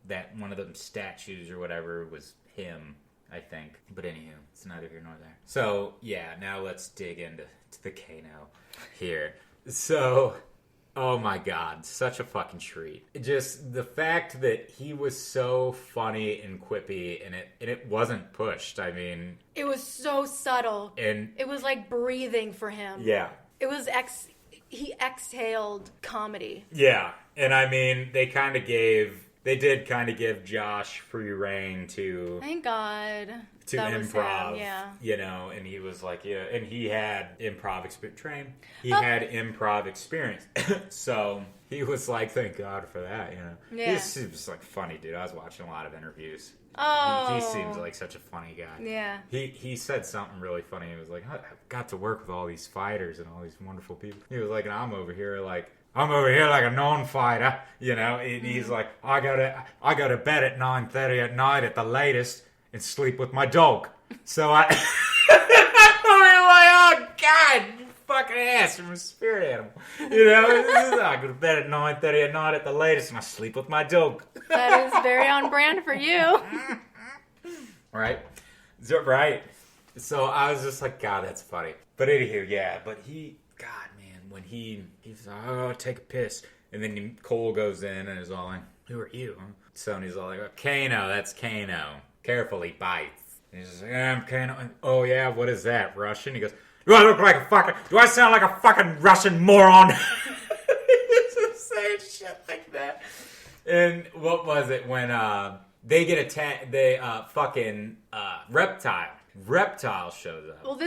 that one of them statues or whatever was him, I think. But anywho, it's neither here nor there. So yeah, now let's dig into the Kano here. So, oh my god, such a fucking treat. Just the fact that he was so funny and quippy and it wasn't pushed. I mean, it was so subtle. And it was like breathing for him. Yeah. It was he exhaled comedy. Yeah. And I mean, they did kind of give Josh free reign to... Thank God. To improv, yeah. You know, and he was and he had improv experience. He had improv experience. So he was thank God for that, you know. Yeah. He seems funny dude. I was watching a lot of interviews. Oh. He seems like such a funny guy. Yeah. He said something really funny. He was I've got to work with all these fighters and all these wonderful people. He was and I'm over here like a non-fighter, you know. And he's I go to bed at 9:30 at night at the latest and sleep with my dog. So I'm oh God, you fucking ass from a spirit animal. You know, I go to bed at 9:30 at night at the latest and I sleep with my dog. That is very on brand for you. Right? So I was just God, that's funny. But anywho, yeah, but when he's oh, take a piss. And then Cole goes in and is all who are you? Sonya's all Kano, that's Kano. Careful, he bites. And he's I'm Kano. Oh yeah, what is that, Russian? He goes, do I sound like a fucking Russian moron? He's just saying shit like that. And what was it when they get attacked, Reptile shows up. Well,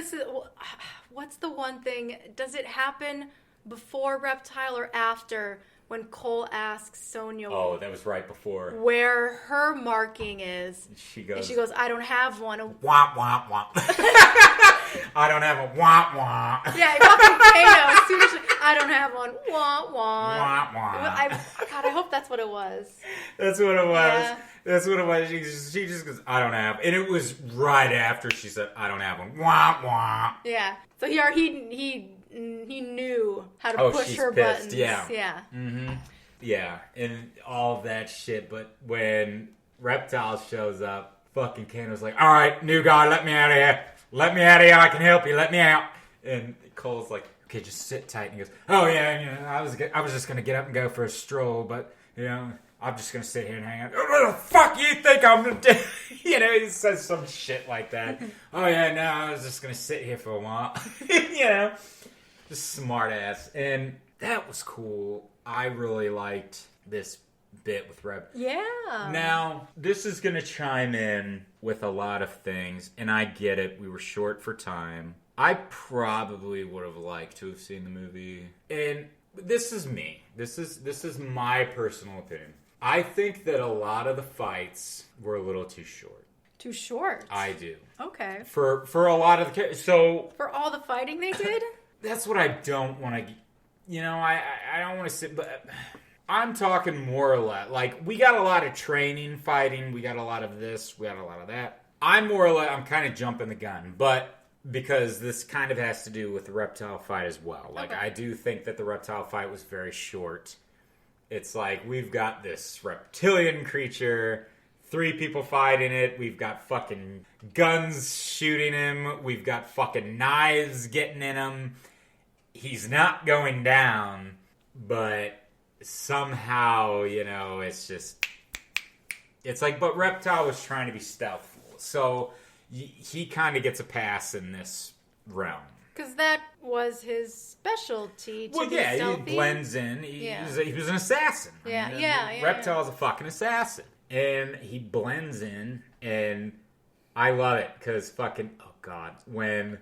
what's the one thing, does it happen before Reptile or after when Cole asks Sonia that was right before where her marking is? She goes, I don't have one. Womp, womp, womp. I don't have a womp, womp. Yeah, fucking Kano. Seriously, I don't have one. Womp, womp. Womp, womp. God, I hope that's what it was. That's what it was. Yeah. That's what it was. She just goes, I don't have. And it was right after she said, I don't have one. Womp, womp. Yeah. So he knew how to push her pissed. buttons. Yeah. Yeah. Mm-hmm. Yeah. And all of that shit. But when Reptile shows up, fucking Kano's all right, new guy, let me out of here. Let me out of here. I can help you. Let me out. And Cole's okay, just sit tight. And he goes, oh yeah, I was just gonna get up and go for a stroll, but I'm just gonna sit here and hang out. What the fuck you think I'm gonna do? He says some shit like that. Oh yeah, no, I was just gonna sit here for a while. Just smart ass. And that was cool. I really liked this bit with Rep. Yeah. Now, this is gonna chime in with a lot of things, and I get it. We were short for time. I probably would have liked to have seen the movie. And this is me. This is my personal opinion. I think that a lot of the fights were a little too short. Too short? I do. Okay. For a lot of the... So... For all the fighting they did? That's what I don't want to... I don't want to sit... But I'm talking more or less. We got a lot of training, fighting. We got a lot of this. We got a lot of that. I'm kind of jumping the gun. But... Because this kind of has to do with the Reptile fight as well. Okay. I do think that the Reptile fight was very short. it's like, we've got this reptilian creature, 3 people fighting it, we've got fucking guns shooting him, we've got fucking knives getting in him. He's not going down, but somehow, it's just... It's like, but Reptile was trying to be stealthful, so he kind of gets a pass in this realm. Because that was his specialty, to be stealthy. He blends in. He was an assassin. Reptile's a fucking assassin. And he blends in, and I love it, because fucking, oh god, when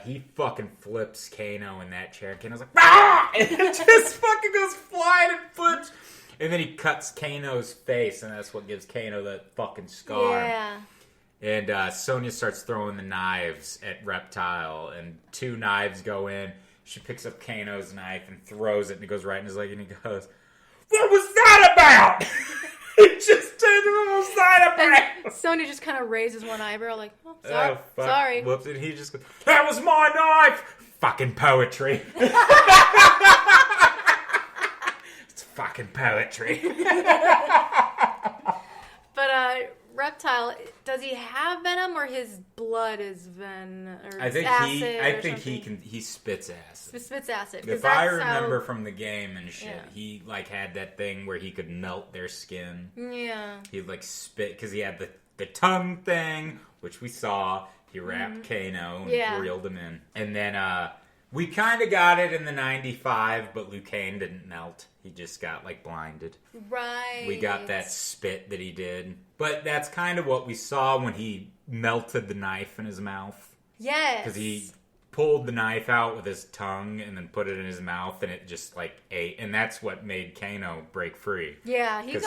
he fucking flips Kano in that chair, Kano's like, ah! And it just fucking goes flying and flips. And then he cuts Kano's face, and that's what gives Kano that fucking scar. Yeah. And Sonia starts throwing the knives at Reptile, and 2 knives go in. She picks up Kano's knife and throws it, and it goes right in his leg, and he goes, "What was that about?" He just turned him, "What was that about?" And Sonia just kind of raises one eyebrow, like, "Oh, sorry." Sorry. Whoops, and he just goes, "That was my knife!" Fucking poetry. It's fucking poetry. But, Reptile, does he have venom, or his blood is venom? Or I think he spits acid. Spits acid. If I remember from the game and shit, he had that thing where he could melt their skin. Yeah. He'd spit, because he had the tongue thing, which we saw. He wrapped Kano and reeled him in. And then we kind of got it in the 95, but Liu Kang didn't melt. He just got blinded. Right. We got that spit that he did. But that's kind of what we saw when he melted the knife in his mouth. Yes. Because he pulled the knife out with his tongue and then put it in his mouth, and it just ate. And that's what made Kano break free. Yeah, he's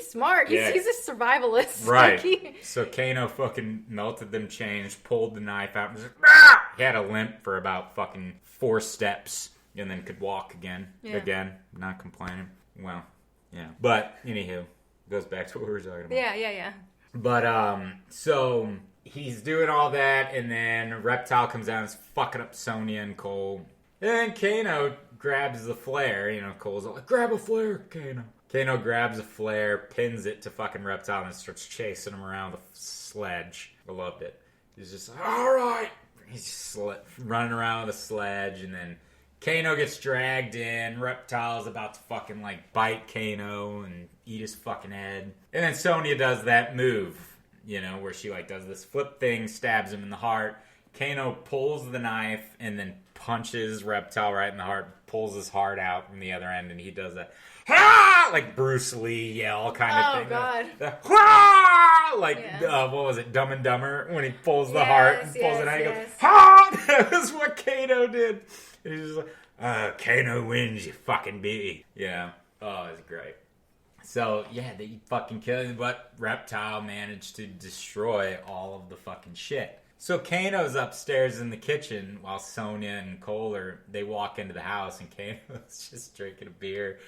smart. He's a survivalist. Right. So Kano fucking melted them chains, pulled the knife out, and was like, ah! He had a limp for about fucking 4 steps, and then could walk again. Yeah. Again, not complaining. Well, yeah. But, anywho, goes back to what we were talking about. Yeah. But, so he's doing all that, and then Reptile comes out and is fucking up Sonia and Cole. And then Kano grabs the flare. Cole's like, grab a flare, Kano. Kano grabs a flare, pins it to fucking Reptile, and starts chasing him around the sledge. I loved it. He's just like, all right. He's just running around with a sledge, and then Kano gets dragged in. Reptile's about to fucking bite Kano and eat his fucking head. And then Sonya does that move, where she does this flip thing, stabs him in the heart. Kano pulls the knife and then punches Reptile right in the heart, pulls his heart out from the other end, and he does that, "Ha!" like Bruce Lee yell kind of thing. Oh, God. What was it, Dumb and Dumber? When he pulls the heart and pulls it out, he goes, "Ha!" That was what Kano did. He's just like, Kano wins, you fucking beauty. Yeah. Oh, it's great. So, yeah, they fucking kill him, but Reptile managed to destroy all of the fucking shit. So Kano's upstairs in the kitchen while Sonia and Cole they walk into the house, and Kano's just drinking a beer,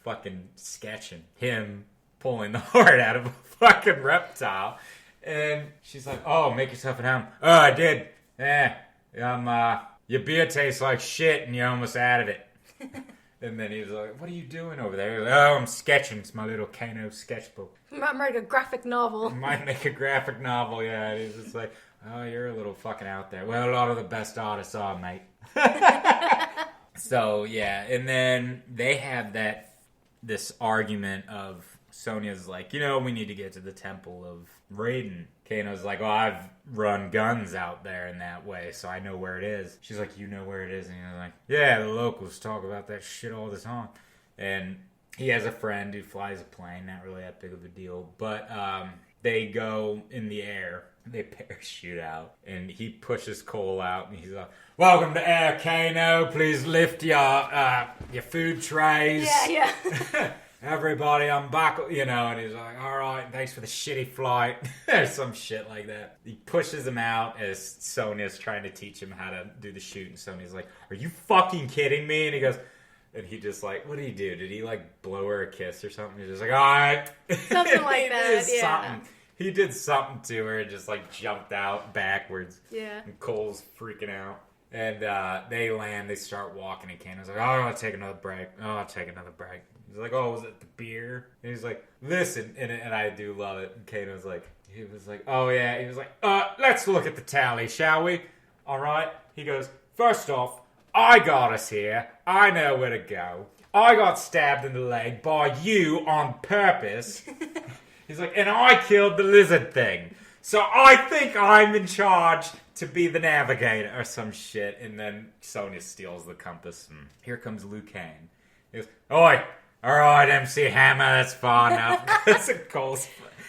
fucking sketching him pulling the heart out of a fucking reptile. And she's like, "Oh, make yourself at home." "Oh, I did. Yeah, your beer tastes like shit and you're almost out of it." And then he's like, "What are you doing over there?" Like, "Oh, I'm sketching. It's my little Kano sketchbook." Might make a graphic novel. Might make a graphic novel, yeah. And he's just like, "Oh, you're a little fucking out there." "Well, a lot of the best artists are, mate." So, yeah. And then they have this argument of Sonia's like, "We need to get to the Temple of Raiden." Kano's like, "Oh, I've run guns out there in that way, so I know where it is." She's like, "You know where it is?" And he's like, "Yeah, the locals talk about that shit all the time." And he has a friend who flies a plane, not really that big of a deal. But they go in the air. They parachute out. And he pushes Cole out, and he's like, "Welcome to Air Kano. Please lift your food trays." Yeah. "Everybody, I'm back," and he's like, "All right, thanks for the shitty flight," or some shit like that. He pushes him out as Sonia's trying to teach him how to do the shoot, and Sonia's like, "Are you fucking kidding me?" And he goes, and he just like, what did he do? Did he blow her a kiss or something? He's just like, "All right." Something like that, yeah. Something. He did something to her and just jumped out backwards. Yeah. And Cole's freaking out. And they land, they start walking, and Kano's like, "Oh, I'll take another break. Oh, I'll take another break." He's like, oh, was it the beer? And he's like, listen, and I do love it. And Kano's like, he was like, oh yeah. He was like, let's look at the tally, shall we? All right. He goes, first off, I got us here. I know where to go. I got stabbed in the leg by you on purpose. He's like, and I killed the lizard thing. So I think I'm in charge to be the navigator or some shit. And then Sonia steals the compass. And here comes Liu Kang. He goes, oi, all right, MC Hammer, that's far enough.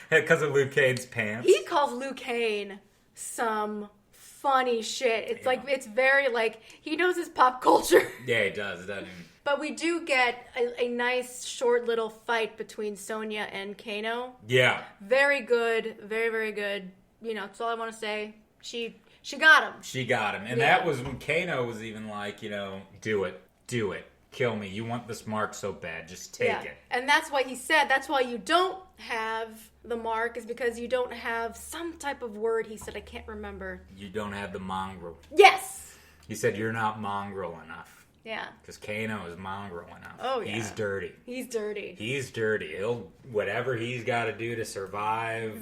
Because of Liu Kang's pants. He calls Liu Kang some funny shit. It's like, it's very like, he knows his pop culture. Yeah, he does, doesn't he? But we do get a nice short little fight between Sonia and Kano. Yeah. Very good. Very, very good. You know, that's all I want to say. She got him. She got him. And that was when Kano was even like, you know, do it. Do it. Kill me. You want this mark so bad. Just take it. And that's why he said, that's why you don't have the mark, is because you don't have some type of word he said. I can't remember. You don't have the mongrel. Yes! He said you're not mongrel enough. Yeah. Because Kano is mongrel enough. Oh, yeah. He's dirty. He's dirty. He's dirty. He'll, whatever he's got to do to survive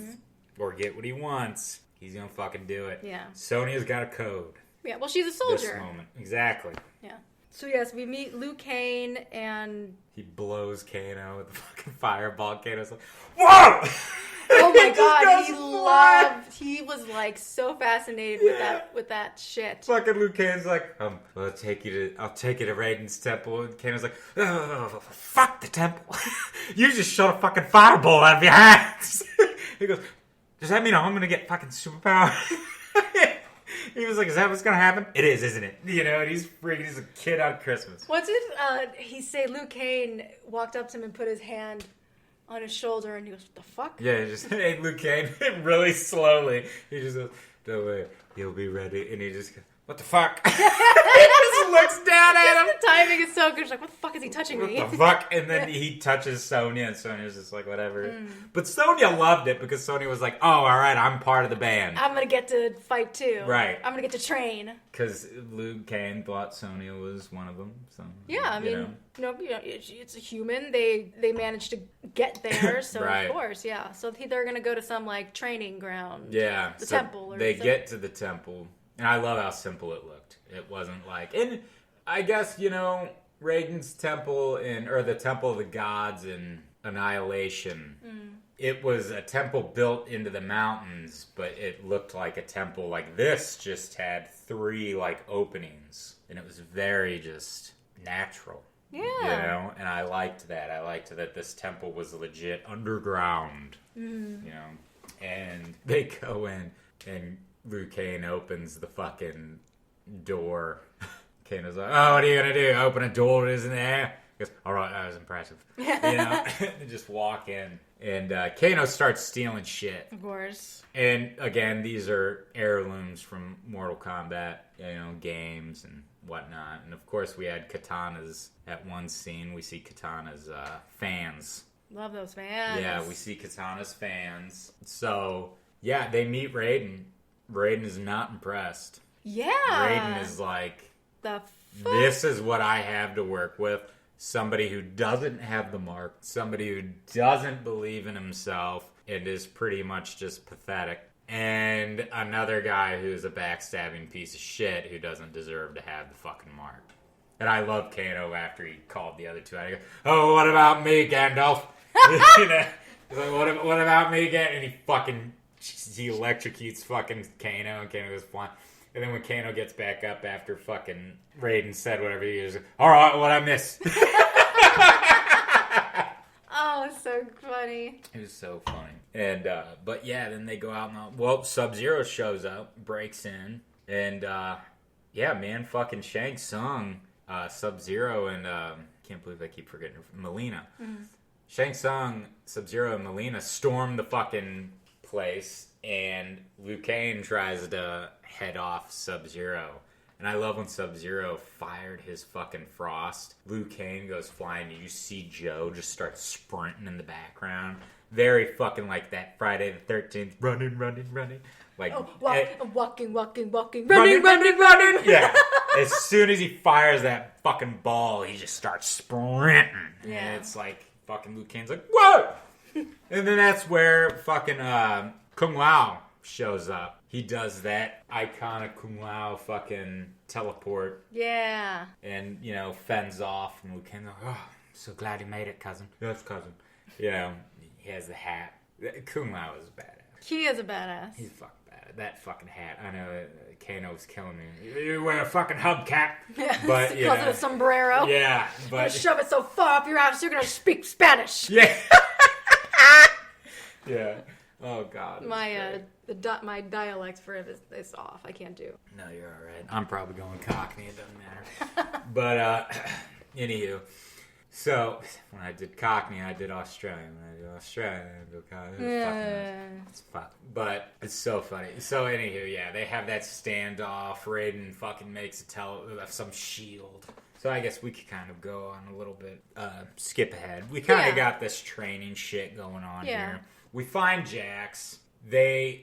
or get what he wants, he's going to fucking do it. Yeah. Sonia's got a code. Yeah, well, she's a soldier. This moment. Exactly. Yeah. So, yes, we meet Liu Kang and... He blows Kano with the fucking fireball. Kano's like, whoa! Oh my god, he was like so fascinated with that shit. Fucking Liu Kang's like, I'll take you to Raiden's temple. And Kano's like, oh, fuck the temple. You just shot a fucking fireball out of your hands. He goes, does that mean I'm gonna get fucking superpower? He was like, is that what's gonna happen? It is, isn't it? You know, and he's freaking, he's a kid on Christmas. What did he say? Liu Kang walked up to him and put his hand on his shoulder, and he goes, what the fuck? Yeah, he just, hey, Liu Kang, really slowly. He just goes, don't worry, you'll be ready. And he just goes, what the fuck? He just looks down at him. The timing is so good. She's like, what the fuck is he touching me? What the fuck? And then he touches Sonia, and Sonia's just like, whatever. But Sonia loved it because Sonia was like, oh, all right, I'm part of the band. I'm going to get to fight too. Right. I'm going to get to train. Because Liu Kang thought Sonia was one of them. So, yeah, I mean, it's a human. They managed to get there, so right. Of course, yeah. So they're going to go to some, like, training ground. Yeah. The temple. Or they something. get to the temple. And I love how simple it looked. It wasn't like... And I guess, Raiden's temple, or the Temple of the Gods in Annihilation, it was a temple built into the mountains, but it looked like a temple like this just had 3, like, openings. And it was very just natural. Yeah. And I liked that. I liked that this temple was legit underground. And they go in, and Liu Kang opens the fucking door. Kano's like, oh, what are you going to do? Open a door that isn't there? He goes, all right, that was impressive. They just walk in. And Kano starts stealing shit. Of course. And again, these are heirlooms from Mortal Kombat, games and whatnot. And of course, we had katanas at one scene. We see katanas fans. Love those fans. Yeah, we see katanas fans. So, yeah, they meet Raiden. Raiden is not impressed. Yeah. Raiden is like, the fuck? This is what I have to work with. Somebody who doesn't have the mark. Somebody who doesn't believe in himself and is pretty much just pathetic. And another guy who's a backstabbing piece of shit who doesn't deserve to have the fucking mark. And I love Kano after he called the other two out. He goes, oh, what about me, Gandalf? He's like, what about me, Gandalf? And he electrocutes fucking Kano, and Kano goes flying. And then when Kano gets back up after fucking Raiden said whatever, he goes, all right, what'd I miss? Oh, so funny. It was so funny. And, but yeah, then they go out and, Sub-Zero shows up, breaks in, and, yeah, man, fucking Shang Tsung, Sub-Zero, and, can't believe I keep forgetting her, Molina. Mm-hmm. Shang Tsung, Sub-Zero, and Molina storm the fucking place, and Liu Kang tries to head off Sub-Zero. And I love when Sub-Zero fired his fucking frost. Liu Kang goes flying, and you see Joe just start sprinting in the background. Very fucking like that Friday the 13th, running. Like, walking, running. Yeah. As soon as he fires that fucking ball, he just starts sprinting. Yeah. And it's like, fucking Liu Kang's like, whoa! And then that's where fucking Kung Lao shows up. He does that iconic Kung Lao fucking teleport. Yeah. And, fends off. And Liu Kang's like, oh, I'm so glad he made it, cousin. Yes, cousin. He has the hat. Kung Lao is badass. He is a badass. He's fucking badass. That fucking hat. I know Kano's killing me. You wear a fucking hubcap. Yeah, but, because of a sombrero. Yeah, but... shove it so far up your ass you're going to speak Spanish. Yeah. Yeah. Oh, God. My dialect for it is off. I can't do. No, you're all right. I'm probably going Cockney. It doesn't matter. But, anywho. So, when I did Cockney, I did Australian. When I did Australian, I did Cockney. It's fucking but it's so funny. So, anywho, yeah, they have that standoff. Raiden fucking makes some shield. So, I guess we could kind of go on a little bit, skip ahead. We kind of got this training shit going on here. We find Jax. This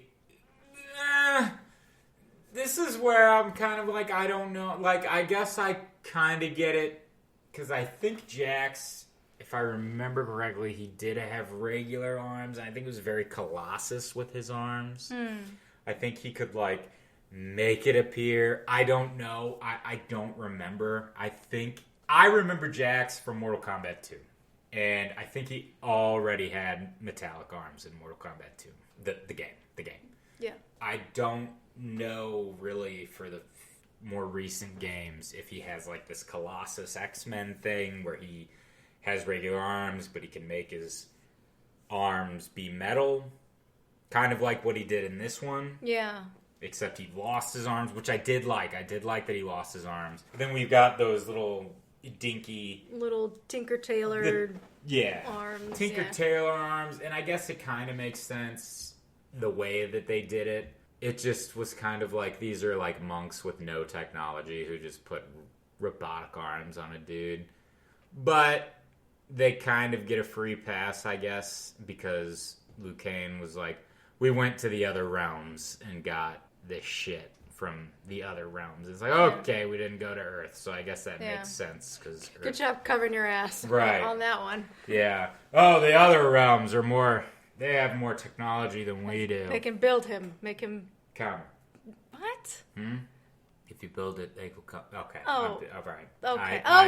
is where I'm kind of like, I don't know. Like, I guess I kind of get it. Because I think Jax, if I remember correctly, he did have regular arms. I think it was very Colossus with his arms. I think he could, like, make it appear. I don't know. I don't remember. I remember Jax from Mortal Kombat 2. And I think he already had metallic arms in Mortal Kombat 2. The game. Yeah. I don't know, really, for the more recent games, if he has like this Colossus X-Men thing where he has regular arms but he can make his arms be metal, kind of like what he did in this one. Yeah, except he lost his arms, which I did like that he lost his arms. Then we've got those little dinky little Tinker Tailor arms. Tinker Tailor arms, and I guess it kind of makes sense the way that they did it. It just was kind of like, these are like monks with no technology who just put robotic arms on a dude. But they kind of get a free pass, I guess, because Liu Kang was like, we went to the other realms and got this shit from the other realms. It's like, okay, we didn't go to Earth, so I guess that makes sense. Cause good job covering your ass on that one. Yeah. Oh, the other realms are more... They have more technology than we do. They can build him. Make him... Come. What? If you build it, they will come. Okay. Oh. All right.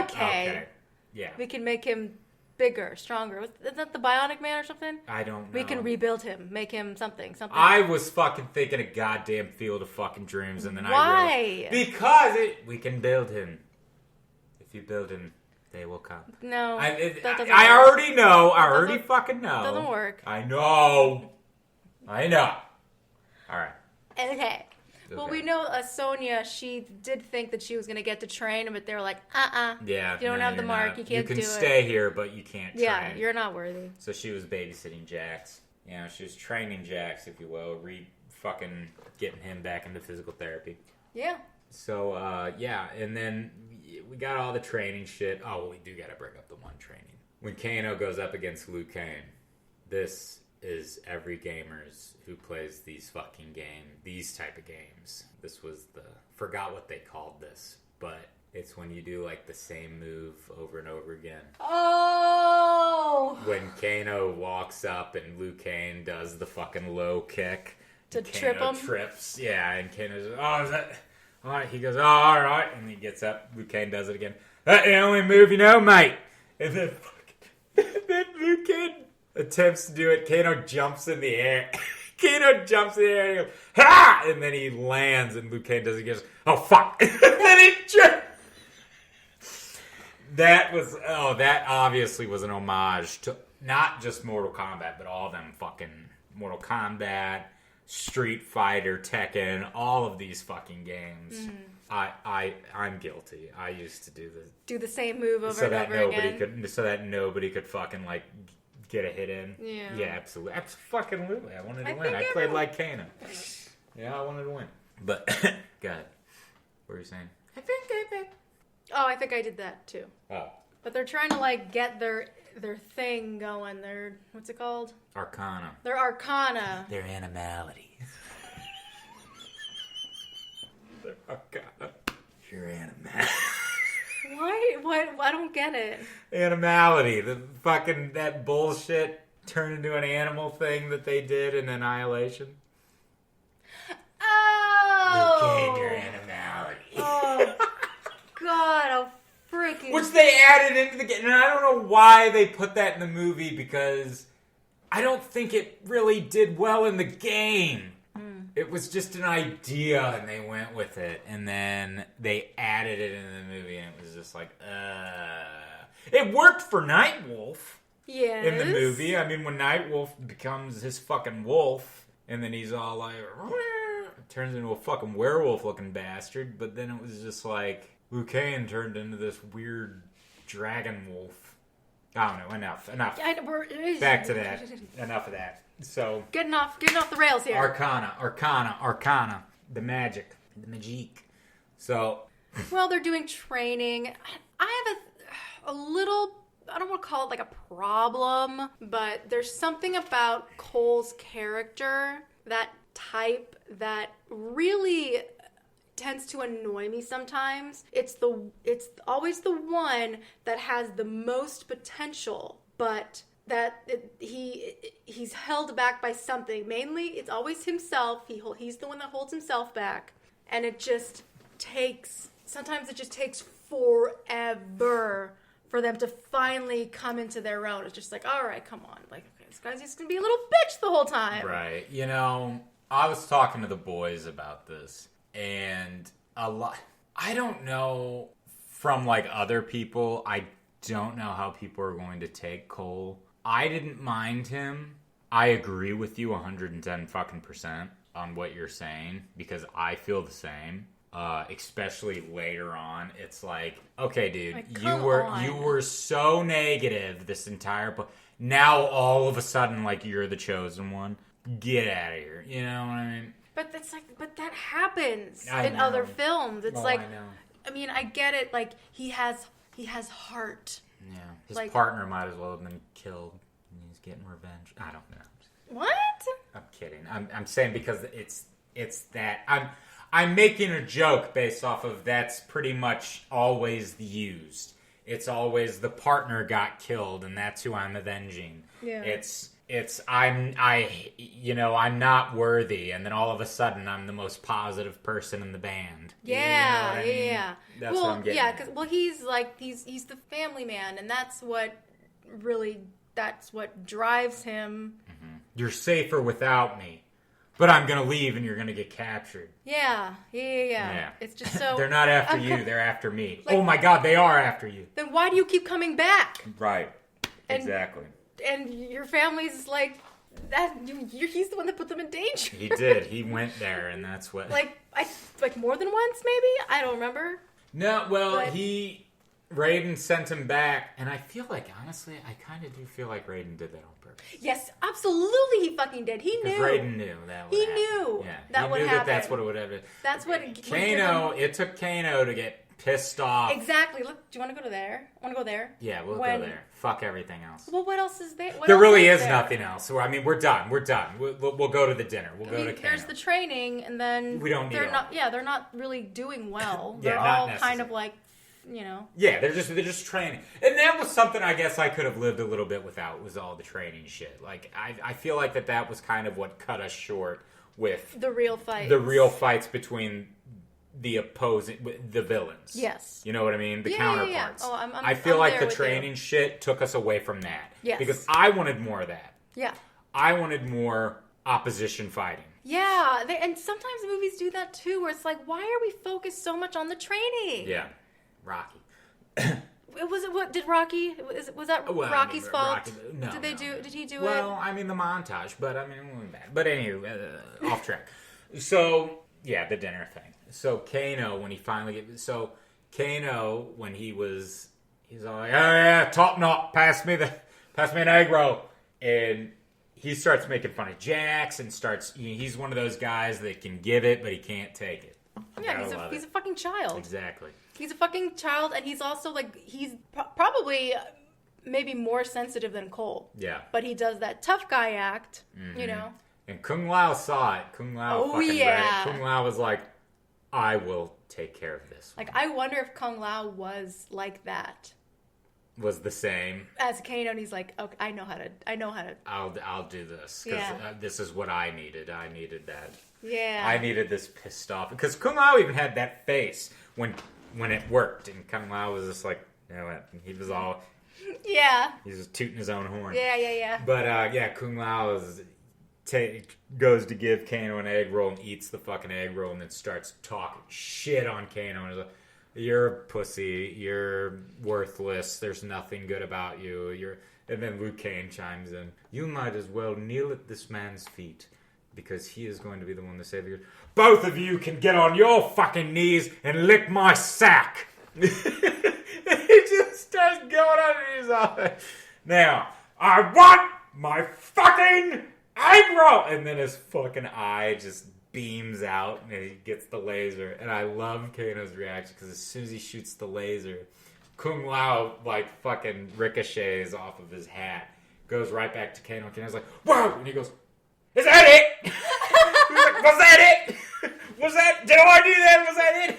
Okay. Yeah. We can make him bigger, stronger. Isn't that the Bionic Man or something? I don't know. We can rebuild him. Make him something. I was fucking thinking a goddamn Field of fucking Dreams, and then Why? Because we can build him. If you build him... They will come. No, that doesn't work. I already know. I already fucking know. Doesn't work. I know. All right. Okay. Well, we know Sonia, she did think that she was going to get to train, but they were like, Yeah. You don't have the mark. Not. You can't do it. You can stay here, but you can't train. Yeah, you're not worthy. So she was babysitting Jax. She was training Jax, if you will. Fucking getting him back into physical therapy. Yeah. So, and then we got all the training shit. Oh, well, we do got to bring up the one training. When Kano goes up against Liu Kang, this is every gamers who plays these type of games. This was forgot what they called this, but it's when you do like the same move over and over again. Oh! When Kano walks up and Liu Kang does the fucking low kick. To trip him? Trips, yeah, and Kano's, is that... All right, he goes, all right, and he gets up. Liu Kang does it again. That's the only move you know, mate. And then Liu Kang attempts to do it. Kano jumps in the air. And he goes, ha! And then he lands, and Liu Kang does it. He goes, oh, fuck. And then he jumps. That obviously was an homage to not just Mortal Kombat, but all them fucking Mortal Kombat, Street Fighter, Tekken, all of these fucking games. I'm guilty. I used to do the same move over and over again. So that nobody could fucking like get a hit in. Yeah, absolutely. I wanted to win. I played like Kano. Yeah, I wanted to win. But God, were you saying? Oh, I think I did that too. Oh. But they're trying to like get their thing going. Their what's it called? Arcana. Their Arcana. Their animality. Their Arcana. Your animality. Why? What? I don't get it. Animality. The fucking that bullshit turned into an animal thing that they did in Annihilation. Oh. Regain your animality. Oh. God, I'll freaking... Which they added into the game. And I don't know why they put that in the movie, because I don't think it really did well in the game. It was just an idea, and they went with it. And then they added it into the movie, and it was just like, It worked for Nightwolf. Yes. In the movie. I mean, when Nightwolf becomes his fucking wolf, and then he's all like... turns into a fucking werewolf-looking bastard. But then it was just like... Liu Kang turned into this weird dragon wolf. I don't know. Enough. Back to that. Enough of that. So getting off the rails here. Arcana. The magic. The magique. So. Well, they're doing training. I have a little, I don't want to call it like a problem, but there's something about Cole's character, that type, that really tends to annoy me sometimes. It's always the one that has the most potential, but he's held back by something. Mainly, it's always himself. He's the one that holds himself back, and sometimes it just takes forever for them to finally come into their own. It's just like, all right, come on, like, okay, this guy's just gonna be a little bitch the whole time. Right. You know, I was talking to the boys about this. And I don't know from like other people, I don't know how people are going to take Cole. I didn't mind him. I agree with you 110 fucking % on what you're saying, because I feel the same. Especially later on, it's like, okay, dude, like, you were so negative this entire now all of a sudden, like, you're the chosen one. Get out of here. You know what I mean? But that happens in know. other films. It's like, I know. I mean, I get it. Like, he has heart. Yeah, his like, partner might as well have been killed. And he's getting revenge. I don't know. What? I'm kidding. I'm saying because it's that I'm making a joke based off of that's pretty much always used. It's always the partner got killed, and that's who I'm avenging. Yeah. I'm not worthy, and then all of a sudden I'm the most positive person in the band. Yeah, you know what I mean? Yeah. That's what I'm getting. Yeah, because he's the family man, and that's what drives him. Mm-hmm. You're safer without me, but I'm gonna leave, and you're gonna get captured. Yeah. It's just so they're not after you; they're after me. Like, oh my God, they are after you. Then why do you keep coming back? Right. Exactly. And your family's like that. He's the one that put them in danger. He did. He went there, and that's what. Like more than once, maybe. I don't remember. No, well, Raiden sent him back, and I feel like, honestly, I kind of do feel like Raiden did that on purpose. Yes, absolutely, he fucking did. He knew. Raiden knew that would happen. Knew that would happen. That's what it would have been. That's what. Kano. It took Kano to get pissed off. Exactly. Look, do you want to go there? Want to go there? Yeah, we'll go there. Fuck everything else. Well, what else is there? There really is nothing else. I mean, we're done. We'll go to the dinner. We'll go to Kano. There's the training, and then we don't need they're not. Yeah, they're not really doing well. Yeah, they're not all necessary. kind of like, you know. Yeah, they're just training, and that was something I guess I could have lived a little bit without. Was all the training shit. Like I feel like that was kind of what cut us short with the real fights. The real fights between the villains. Yes. You know what I mean? The counterparts. Yeah. Oh, I feel like the training shit took us away from that. Yes. Because I wanted more of that. Yeah. I wanted more opposition fighting. Yeah, and sometimes movies do that too, where it's like, why are we focused so much on the training? Yeah. Rocky. Did Rocky, was that Rocky's fault? Rocky, no. Did he do it? Well, I mean, the montage, but I mean, it wasn't bad. But anyway, off track. So, yeah, the dinner thing. So Kano, when he finally when he's all like, oh yeah, top knot, pass me an egg roll, and he starts making fun of Jax and he's one of those guys that can give it but he can't take it. Yeah, he's a fucking child. Exactly. He's a fucking child, and he's also, like, he's probably maybe more sensitive than Cole. Yeah. But he does that tough guy act, you know. And Kung Lao saw it. Kung Lao fucking read it. Kung Lao was like, I will take care of this one. Like, I wonder if Kung Lao was like that. Was the same as Kano, and he's like, okay, I know how to. I'll do this because this is what I needed. I needed that. Yeah. I needed this pissed off because Kung Lao even had that face when it worked, and Kung Lao was just like, you know what? He was all. Yeah. He's just tooting his own horn. Yeah. But Kung Lao goes to give Kano an egg roll and eats the fucking egg roll and then starts talking shit on Kano and is like, you're a pussy, you're worthless, there's nothing good about you, and then Liu Kang chimes in, you might as well kneel at this man's feet because he is going to be the one to save you. Both of you can get on your fucking knees and lick my sack. He just starts going under his eye. Now, I want my fucking egg roll! And then his fucking eye just beams out and he gets the laser. And I love Kano's reaction because as soon as he shoots the laser, Kung Lao like fucking ricochets off of his hat. Goes right back to Kano. Kano's like, whoa! And he goes, is that it? He's like, was that it? Did I do that? Was that it?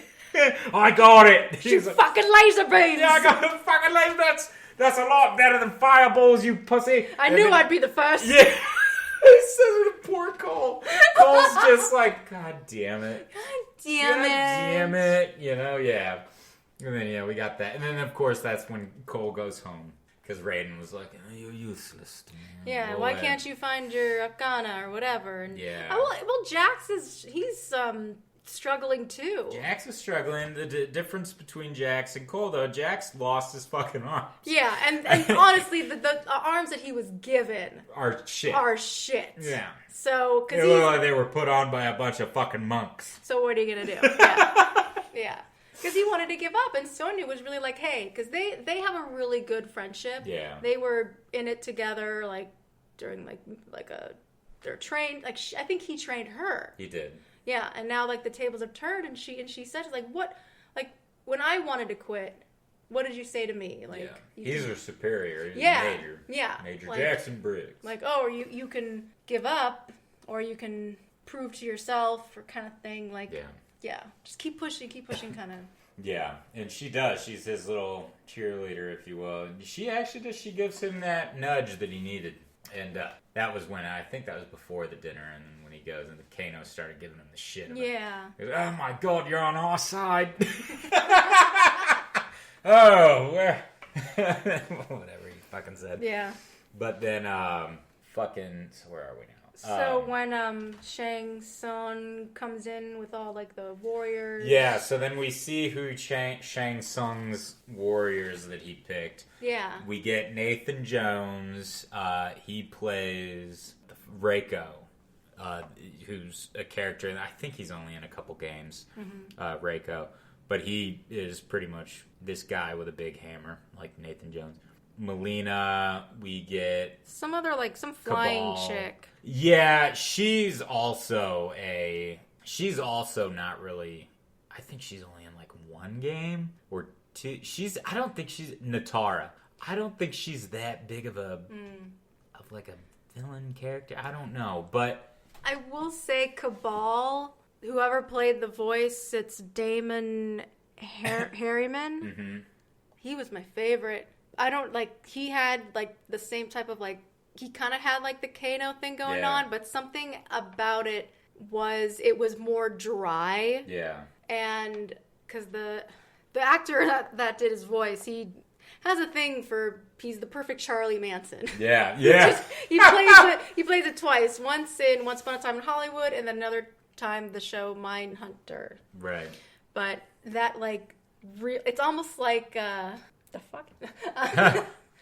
I got it. Shoot fucking laser beams. Yeah, I got the fucking laser beams. That's a lot better than fireballs, you pussy. I knew I'd be the first. Yeah. He says it to poor Cole. Cole's just like, God damn it. God damn it. You know, yeah. And then, we got that. And then, of course, that's when Cole goes home. Because Raiden was like, oh, you're useless to me. Yeah, why can't you find your Arcana or whatever? And, yeah. Well, Jax he's struggling too. Jax is struggling. The difference between Jax and Cole, though, Jax lost his fucking arms. Yeah, and honestly, the arms that he was given are shit. Yeah. So, they look like they were put on by a bunch of fucking monks. So what are you gonna do? Yeah. Yeah. Because he wanted to give up, and Sonia was really like, hey, because they have a really good friendship. Yeah. They were in it together, like, during, their train. Like, I think he trained her. He did. Yeah, and now, like, the tables have turned, and she said, like, what, like, when I wanted to quit, what did you say to me? Like, he's her superior. He's Major. Major like, Jackson Briggs. Like, oh, you can give up, or you can prove to yourself, or kind of thing. Like, yeah, just keep pushing, kind of. Yeah, and she does. She's his little cheerleader, if you will. She actually does. She gives him that nudge that he needed. And that was when, I think that was before the dinner, and when he goes, and the Kano started giving him the shit. Yeah. Goes, oh my God, you're on our side. Oh, whatever he fucking said. Yeah. But then, so where are we now? So when Shang Tsung comes in with all like the warriors. Yeah, so then we see who Shang Tsung's warriors that he picked. Yeah. We get Nathan Jones. He plays Reiko, who's a character, and I think he's only in a couple games, Reiko. But he is pretty much this guy with a big hammer, like Nathan Jones. Molina, we get some flying Cabal. chick. Yeah, she's also not really. I think she's only in like one game or two. I don't think she's Natara. I don't think she's that big of a villain character. I don't know, but I will say Cabal. Whoever played the voice, it's Damon Harriman. Mm-hmm. He was my favorite. I don't like. He had like the same type of like. He kind of had like the Kano thing going on, but something about it was more dry. Yeah. And because the actor that did his voice, he has a thing for. He's the perfect Charlie Manson. Yeah. He plays it twice. Once in Once Upon a Time in Hollywood, and then another time the show Mindhunter. Right. But that it's almost like the fuck.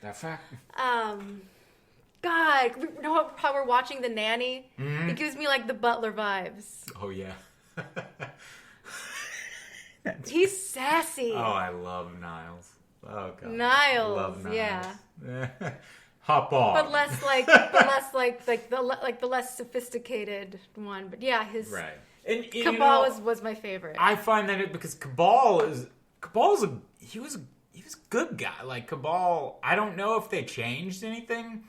The fuck. God, you know how we're watching The Nanny? Mm-hmm. It gives me like the Butler vibes. Oh yeah. He's sassy. Oh, I love Niles. Oh god. Niles, Love Niles. yeah. Hop on. But less like the less sophisticated one. But yeah, his right. And Cabal was my favorite. I find that because Cabal's he was a good guy. Like Cabal, I don't know if they changed anything,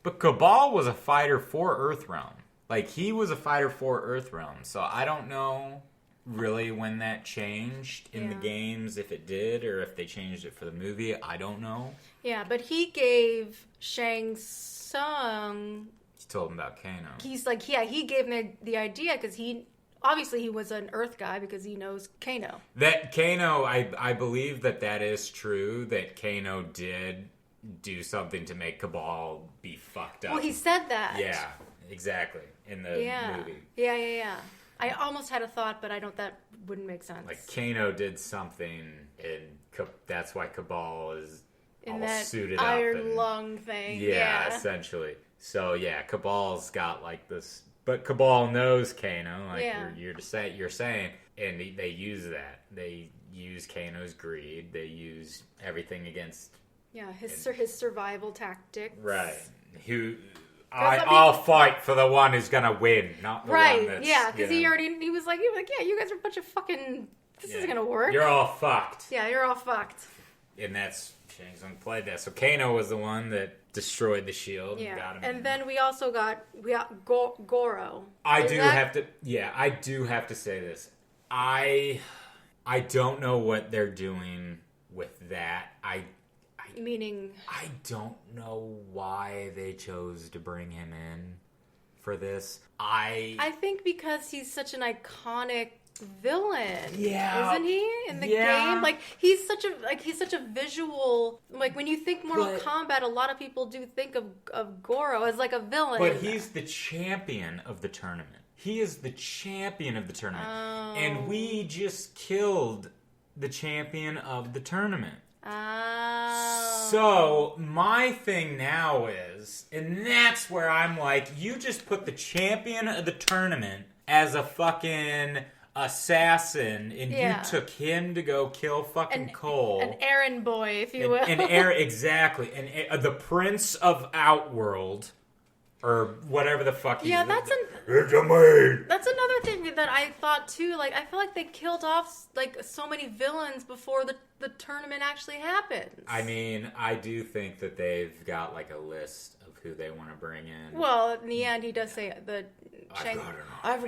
but Cabal was a fighter for Earthrealm. Like he was a fighter for Earthrealm. So I don't know really when that changed in the games, if it did, or if they changed it for the movie. I don't know. Yeah, but he gave Shang Tsung... He told him about Kano. He's like, he gave him the idea because obviously he was an Earth guy because he knows Kano. That Kano, I believe that is true, that Kano did do something to make Cabal be fucked up. Well, he said that. Yeah, exactly, in the movie. Yeah. I almost had a thought, but that wouldn't make sense. Like, Kano did something, and that's why Cabal is in all that suited iron up. lung thing. Yeah, essentially. So, yeah, Cabal's got, like, this... But Cabal knows Kano, like you're saying, and they use that. They use Kano's greed. They use everything against... Yeah, his survival tactics. Right. I'll fight for the one who's gonna win, not the one that's... Yeah, because he was like, yeah, you guys are a bunch of fucking... This isn't gonna work. You're all fucked. Yeah, you're all fucked. And that's... Shang Tsung played that. So Kano was the one that destroyed the shield and got him. And then we also got Goro. I do have to say this. I don't know what they're doing with that. Meaning? I don't know why they chose to bring him in for this. I think because he's such an iconic villain, isn't he? In the game, like he's such a visual. Like when you think Mortal Kombat, a lot of people do think of Goro as like a villain. But he's the champion of the tournament. He is the champion of the tournament, and we just killed the champion of the tournament. So my thing now is, and that's where I'm like, you just put the champion of the tournament as a fucking assassin, and you took him to go kill fucking Cole, an errand boy, if you will, exactly, and the Prince of Outworld. Or whatever the fuck. Yeah, that's another thing that I thought too. Like, I feel like they killed off like so many villains before the tournament actually happens. I mean, I do think that they've got like a list of who they want to bring in. Well, in the end, he does say I've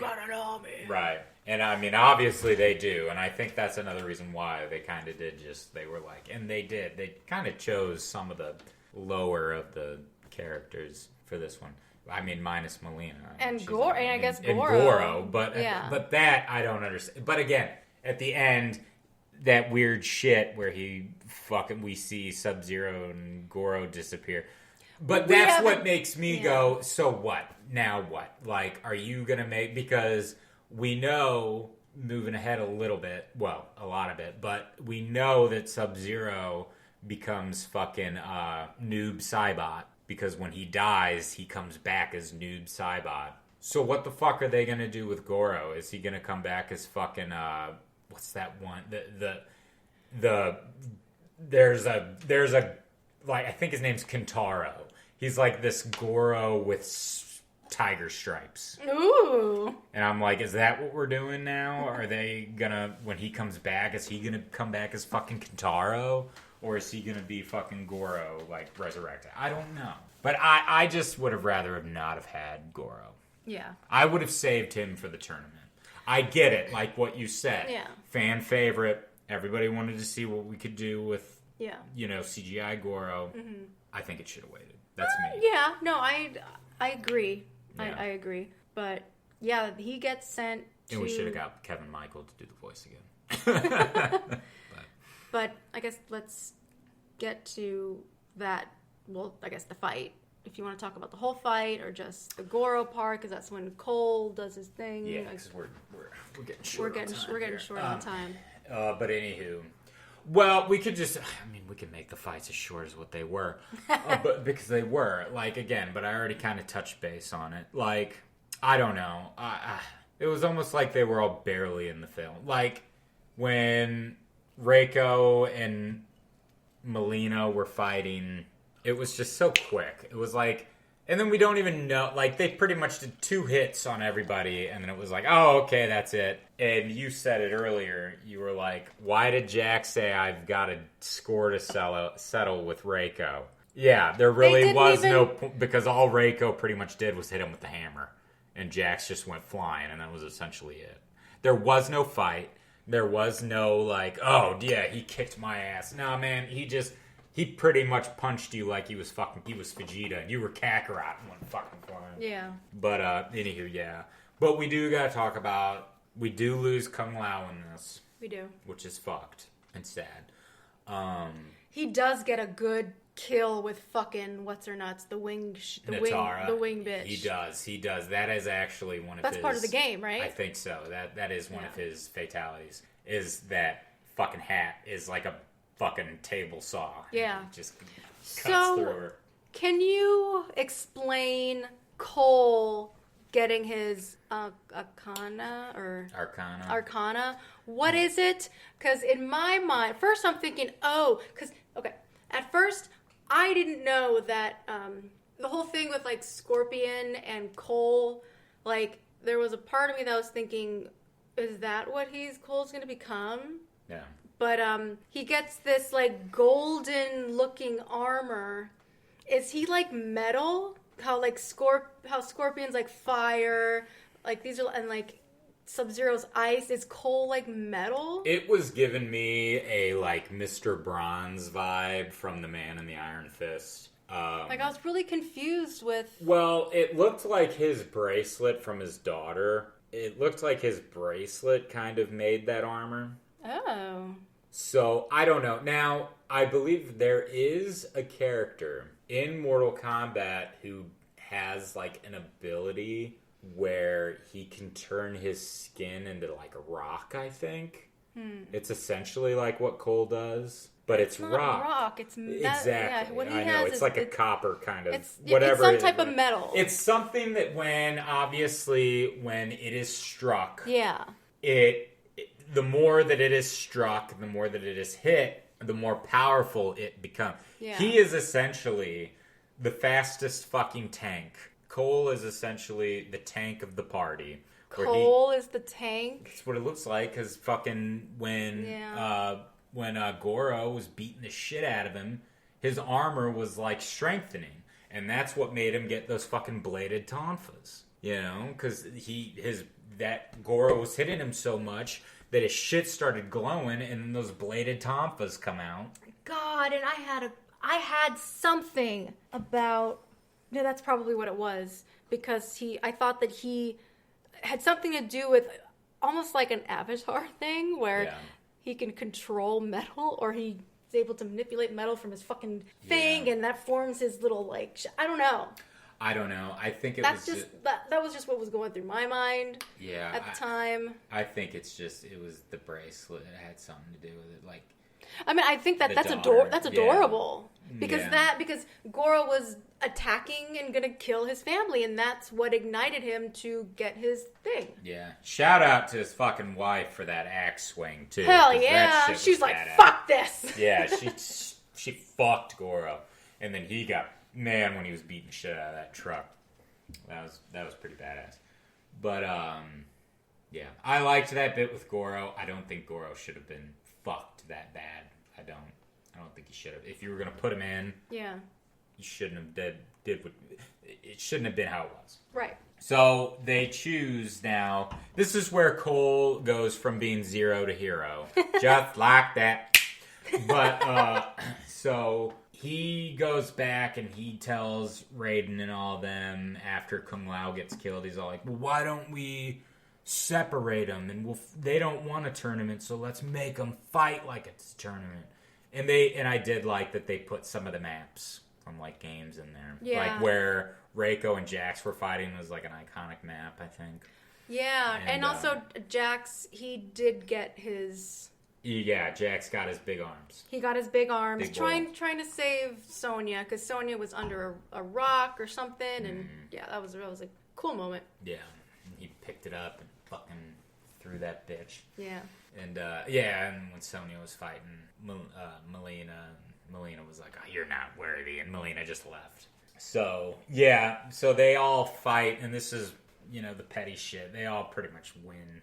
got an army. Right, and I mean, obviously they do, and I think that's another reason why they kind of did. They were like, and they did. They kind of chose some of the lower of the characters for this one. I mean, minus Molina. And Goro, and I guess Goro. And Goro, but that I don't understand. But again, at the end, that weird shit where we see Sub-Zero and Goro disappear. But that's what makes me go, so what? Now what? Like, are you going to make... Because we know, moving ahead a little bit, well, a lot of it, but we know that Sub-Zero becomes fucking Noob Saibot. Because when he dies, he comes back as Noob Saibot. So what the fuck are they gonna do with Goro? Is he gonna come back as fucking what's that one? There's a like, I think his name's Kentaro. He's like this Goro with tiger stripes. Ooh. And I'm like, is that what we're doing now? Are they gonna, when he comes back, is he gonna come back as fucking Kentaro? Or is he going to be fucking Goro, like, resurrected? I don't know. But I just would have rather not have had Goro. Yeah. I would have saved him for the tournament. I get it, like what you said. Yeah. Fan favorite. Everybody wanted to see what we could do with, CGI Goro. Mm-hmm. I think it should have waited. That's me. Yeah. No, I agree. Yeah. I agree. But, yeah, he gets sent to... And we should have got Kevin Michael to do the voice again. But I guess let's get to that, well, I guess the fight. If you want to talk about the whole fight or just the Goro part, because that's when Cole does his thing. Yeah, because we're getting short on time. We're getting short on time. But anywho, well, we could just, we could make the fights as short as what they were. But because they were, like, again, but I already kind of touched base on it. Like, I don't know. It was almost like they were all barely in the film. Like, when Reiko and Molina were fighting, it was just so quick. It was like And then we don't even know, like, they pretty much did 2 hits on everybody, and then it was like, oh, okay, that's it. And you said it earlier, you were like, why did Jack say I've got a score to settle with Reiko? Yeah, there really was because all Reiko pretty much did was hit him with the hammer, and Jax just went flying, and that was essentially it. There was no fight. There was no, like, oh, yeah, he kicked my ass. No, man, he pretty much punched you like he was Vegeta, and you were Kakarot and went fucking flying. Yeah. But, anywho, yeah. But we do gotta talk about, we do lose Kung Lao in this. We do. Which is fucked and sad. He does get a good kill with fucking what's-her-nuts, the wing bitch. He does. That is actually one of That's his... That's part of the game, right? I think so. That is one of his fatalities, is that fucking hat is like a fucking table saw. Yeah. It just cuts through her. Can you explain Cole getting his Arcana? What is it? Because in my mind, first I'm thinking, at first I didn't know that the whole thing with like Scorpion and Cole, like there was a part of me that was thinking, is that what Cole's going to become? Yeah. But he gets this like golden looking armor. Is he like metal? How Scorpion's like fire, like these are, and like Sub-Zero's ice. Is Cole like metal? It was giving me a like Mr. Bronze vibe from the Man in the Iron Fist. Like I was really confused with. Well, it looked like his bracelet from his daughter. It looked like his bracelet kind of made that armor. Oh. So, I don't know. Now, I believe there is a character in Mortal Kombat who has, like, an ability where he can turn his skin into, like, a rock, I think. It's essentially like what Cole does, but it's not rock. It's exactly. Yeah, what he I know. has It's like a copper kind of whatever. It's some type of metal. It's something that when it is struck, yeah, the more that it is struck, the more that it is hit, the more powerful it becomes. Yeah. He is essentially the fastest fucking tank. Cole is essentially the tank of the party. Cole is the tank? That's what it looks like, because fucking when Goro was beating the shit out of him, his armor was, like, strengthening. And that's what made him get those fucking bladed tonfas. You know? Because that Goro was hitting him so much that his shit started glowing, and then those bladed tonfas come out. God, and I had something about... Yeah, that's probably what it was. Because I thought that he had something to do with almost like an avatar thing, where he can control metal, or he's able to manipulate metal from his fucking thing, and that forms his little, like... I don't know. I think that was just what was going through my mind at the time. I think it was the bracelet. It had something to do with it. Like, I mean, I think that's adorable. Because Goro was attacking and gonna kill his family, and that's what ignited him to get his thing. Yeah. Shout out to his fucking wife for that axe swing too. Hell yeah. She's like, fuck this. Yeah, she fucked Goro. And then he got man when he was beating shit out of that truck. That was pretty badass. But yeah. I liked that bit with Goro. I don't think Goro should have been fucked that bad. I don't think he should have. If you were gonna put him in, you shouldn't have it shouldn't have been how it was. Right. So they choose now. This is where Cole goes from being zero to hero, just like that. But so he goes back and he tells Raiden and all them after Kung Lao gets killed. He's all like, "Well, why don't we separate them? And they don't want a tournament, so let's make them fight like it's a tournament." And I did like that they put some of the maps from like games in there, like where Reiko and Jax were fighting was like an iconic map, I think. Yeah, and also Jax, he did get his. Yeah, Jax got his big arms. He got his big arms, trying to save Sonia, because Sonia was under a rock or something, and that was a cool moment. Yeah, and he picked it up and fucking threw that bitch. Yeah. And and when Sonia was fighting Molina was like, "Oh, you're not worthy," and Molina just left. So, yeah. So they all fight, and this is, the petty shit. They all pretty much win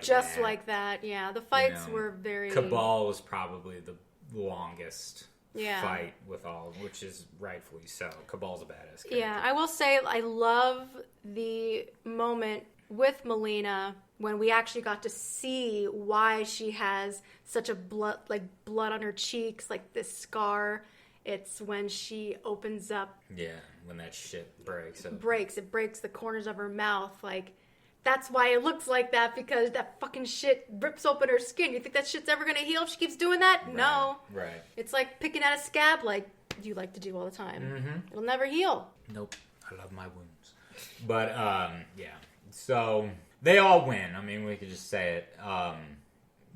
just like that, yeah. The fights were very... Cabal was probably the longest fight with all, which is rightfully so. Cabal's a badass character. Yeah, I will say I love the moment with Molina when we actually got to see why she has such a blood on her cheeks, like this scar. It's when she opens up. Yeah, when that shit breaks. It breaks the corners of her mouth. That's why it looks like that, because that fucking shit rips open her skin. You think that shit's ever gonna heal if she keeps doing that? Right, no. Right. It's like picking at a scab like you like to do all the time. Mm-hmm. It'll never heal. Nope. I love my wounds. But, yeah. So, they all win. I mean, we could just say it.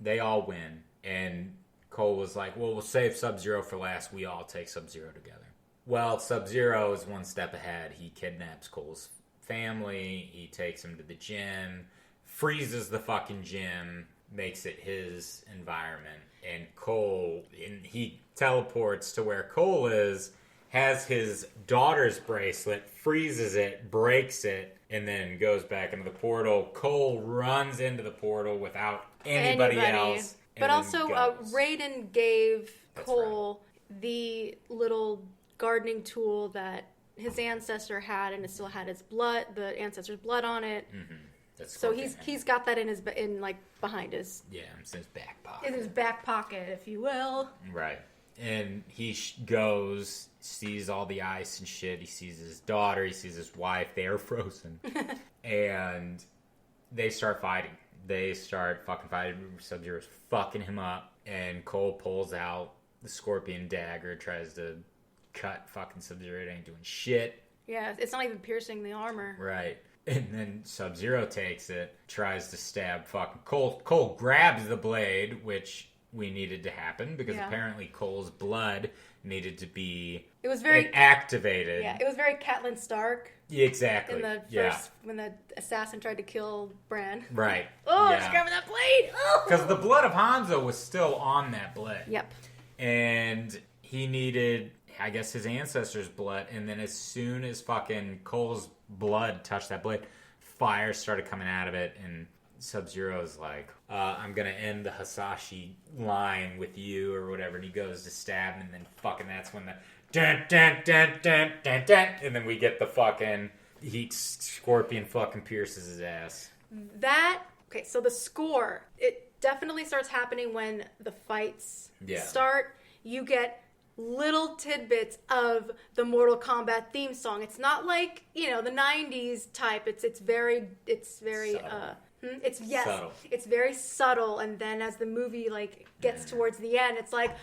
They all win. And Cole was like, well, we'll save Sub-Zero for last. We all take Sub-Zero together. Well, Sub-Zero is one step ahead. He kidnaps Cole's family. He takes him to the gym, freezes the fucking gym, makes it his environment. And he teleports to where Cole is, has his daughter's bracelet, freezes it, breaks it, and then goes back into the portal. Cole runs into the portal without anybody else. But also, Raiden gave Cole the little gardening tool that his ancestor had, and it still had the ancestor's blood on it. Mm-hmm. So he's got that behind his... Yeah, it's in his back pocket. In his back pocket, if you will. Right. And he goes, sees all the ice and shit. He sees his daughter. He sees his wife. They are frozen. And they start fighting. They start fucking fighting. Sub-Zero's fucking him up. And Cole pulls out the scorpion dagger, tries to cut fucking Sub-Zero. It ain't doing shit. Yeah, it's not even piercing the armor. Right. And then Sub-Zero takes it, tries to stab fucking Cole. Cole grabs the blade, which we needed to happen because apparently Cole's blood needed to be activated. Yeah, it was very Catelyn Stark. Exactly. In the first, when the assassin tried to kill Bran. Right. She's grabbing that blade. Because the blood of Hanzo was still on that blade. Yep. And he needed, I guess, his ancestor's blood. And then as soon as fucking Cole's blood touched that blade, fire started coming out of it. And Sub-Zero's like, I'm going to end the Hasashi line with you or whatever. And he goes to stab him. And then fucking that's when the dun, dun, dun, dun, dun, dun. And then we get the fucking scorpion fucking pierces his ass. Okay, so the score, it definitely starts happening when the fights start. You get little tidbits of the Mortal Kombat theme song. It's not like, the 90s type. It's very subtle. Subtle. It's very subtle. And then as the movie gets towards the end, it's like,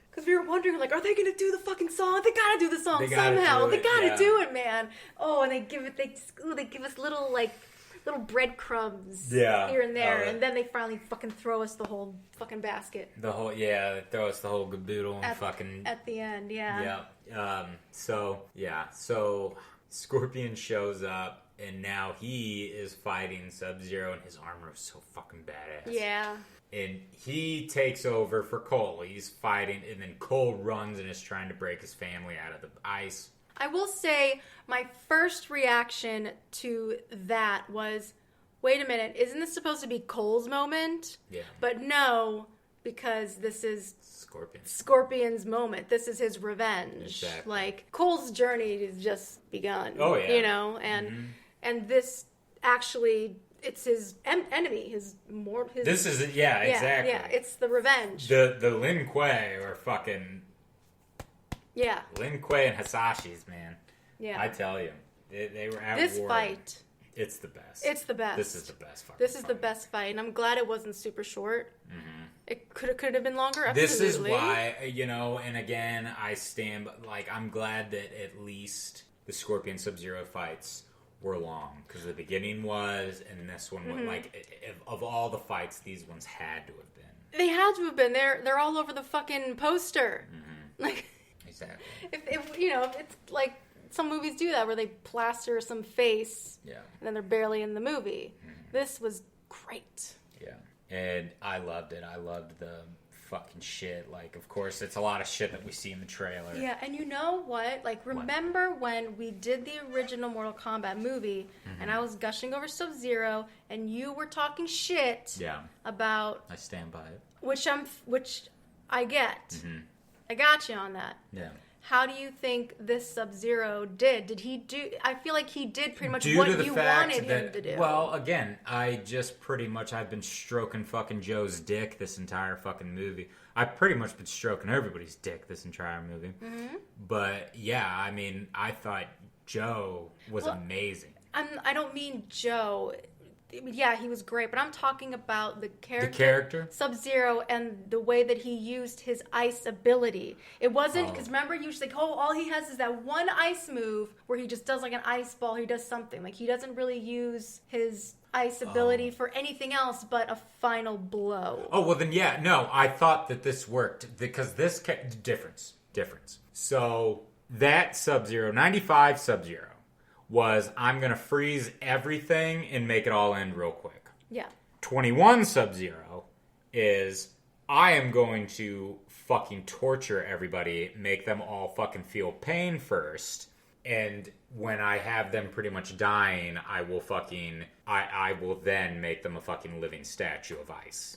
because we were wondering, are they going to do the fucking song? They got to do the song somehow. They got to do it, man. Oh, and they give us little breadcrumbs here and there, and then they finally fucking throw us the whole fucking basket. They throw us the whole caboodle and at the end, yeah. So Scorpion shows up, and now he is fighting Sub-Zero, and his armor is so fucking badass. Yeah. And he takes over for Cole. He's fighting, and then Cole runs and is trying to break his family out of the ice. I will say my first reaction to that was, wait a minute, isn't this supposed to be Cole's moment? Yeah. But no, because this is Scorpion. Scorpion's moment. This is his revenge. Exactly. Cole's journey has just begun. Oh, yeah. And this actually... It's his enemy, This is it, exactly. Yeah, it's the revenge. The Lin Kuei are fucking... Yeah. Lin Kuei and Hasashi's, man. Yeah. I tell you. They were at this war. fight. It's the best. It's the best. This is the best fucking This is the best fight, and I'm glad it wasn't super short. Mm-hmm. It could have been longer, absolutely. This is why, and again, I stand... I'm glad that at least the Scorpion Sub-Zero fights were long, because the beginning was, and this one was of all the fights, these ones had to have been. They had to have been. They're all over the fucking poster. Mm-hmm. Exactly. It's like some movies do that where they plaster some face, and then they're barely in the movie. Mm-hmm. This was great. Yeah, and I loved it. I loved the fucking shit. Like, of course, it's a lot of shit that we see in the trailer. Yeah, and you know what? Like, remember when we did the original Mortal Kombat movie, and I was gushing over Sub-Zero, and you were talking shit about... I stand by it. Which I get. I got you on that. Yeah. How do you think this Sub-Zero did? Did he do... I feel like he did pretty much what you wanted him to do. Well, again, I've been stroking fucking Joe's dick this entire fucking movie. I've pretty much been stroking everybody's dick this entire movie. But, yeah, I mean, I thought Joe was amazing. I don't mean Joe... Yeah, he was great, but I'm talking about the character. The character? Sub-Zero, and the way that he used his ice ability. It wasn't, because remember, you just like, all he has is that one ice move where he just does like an ice ball, he does something. Like, he doesn't really use his ice ability for anything else but a final blow. Oh, well then, yeah, no, I thought that this worked, because this, difference. So, that Sub-Zero, 95 Sub-Zero, was I'm going to freeze everything and make it all end real quick. Yeah. 21 Sub-Zero is I am going to fucking torture everybody, make them all fucking feel pain first, and when I have them pretty much dying, I will then make them a fucking living statue of ice.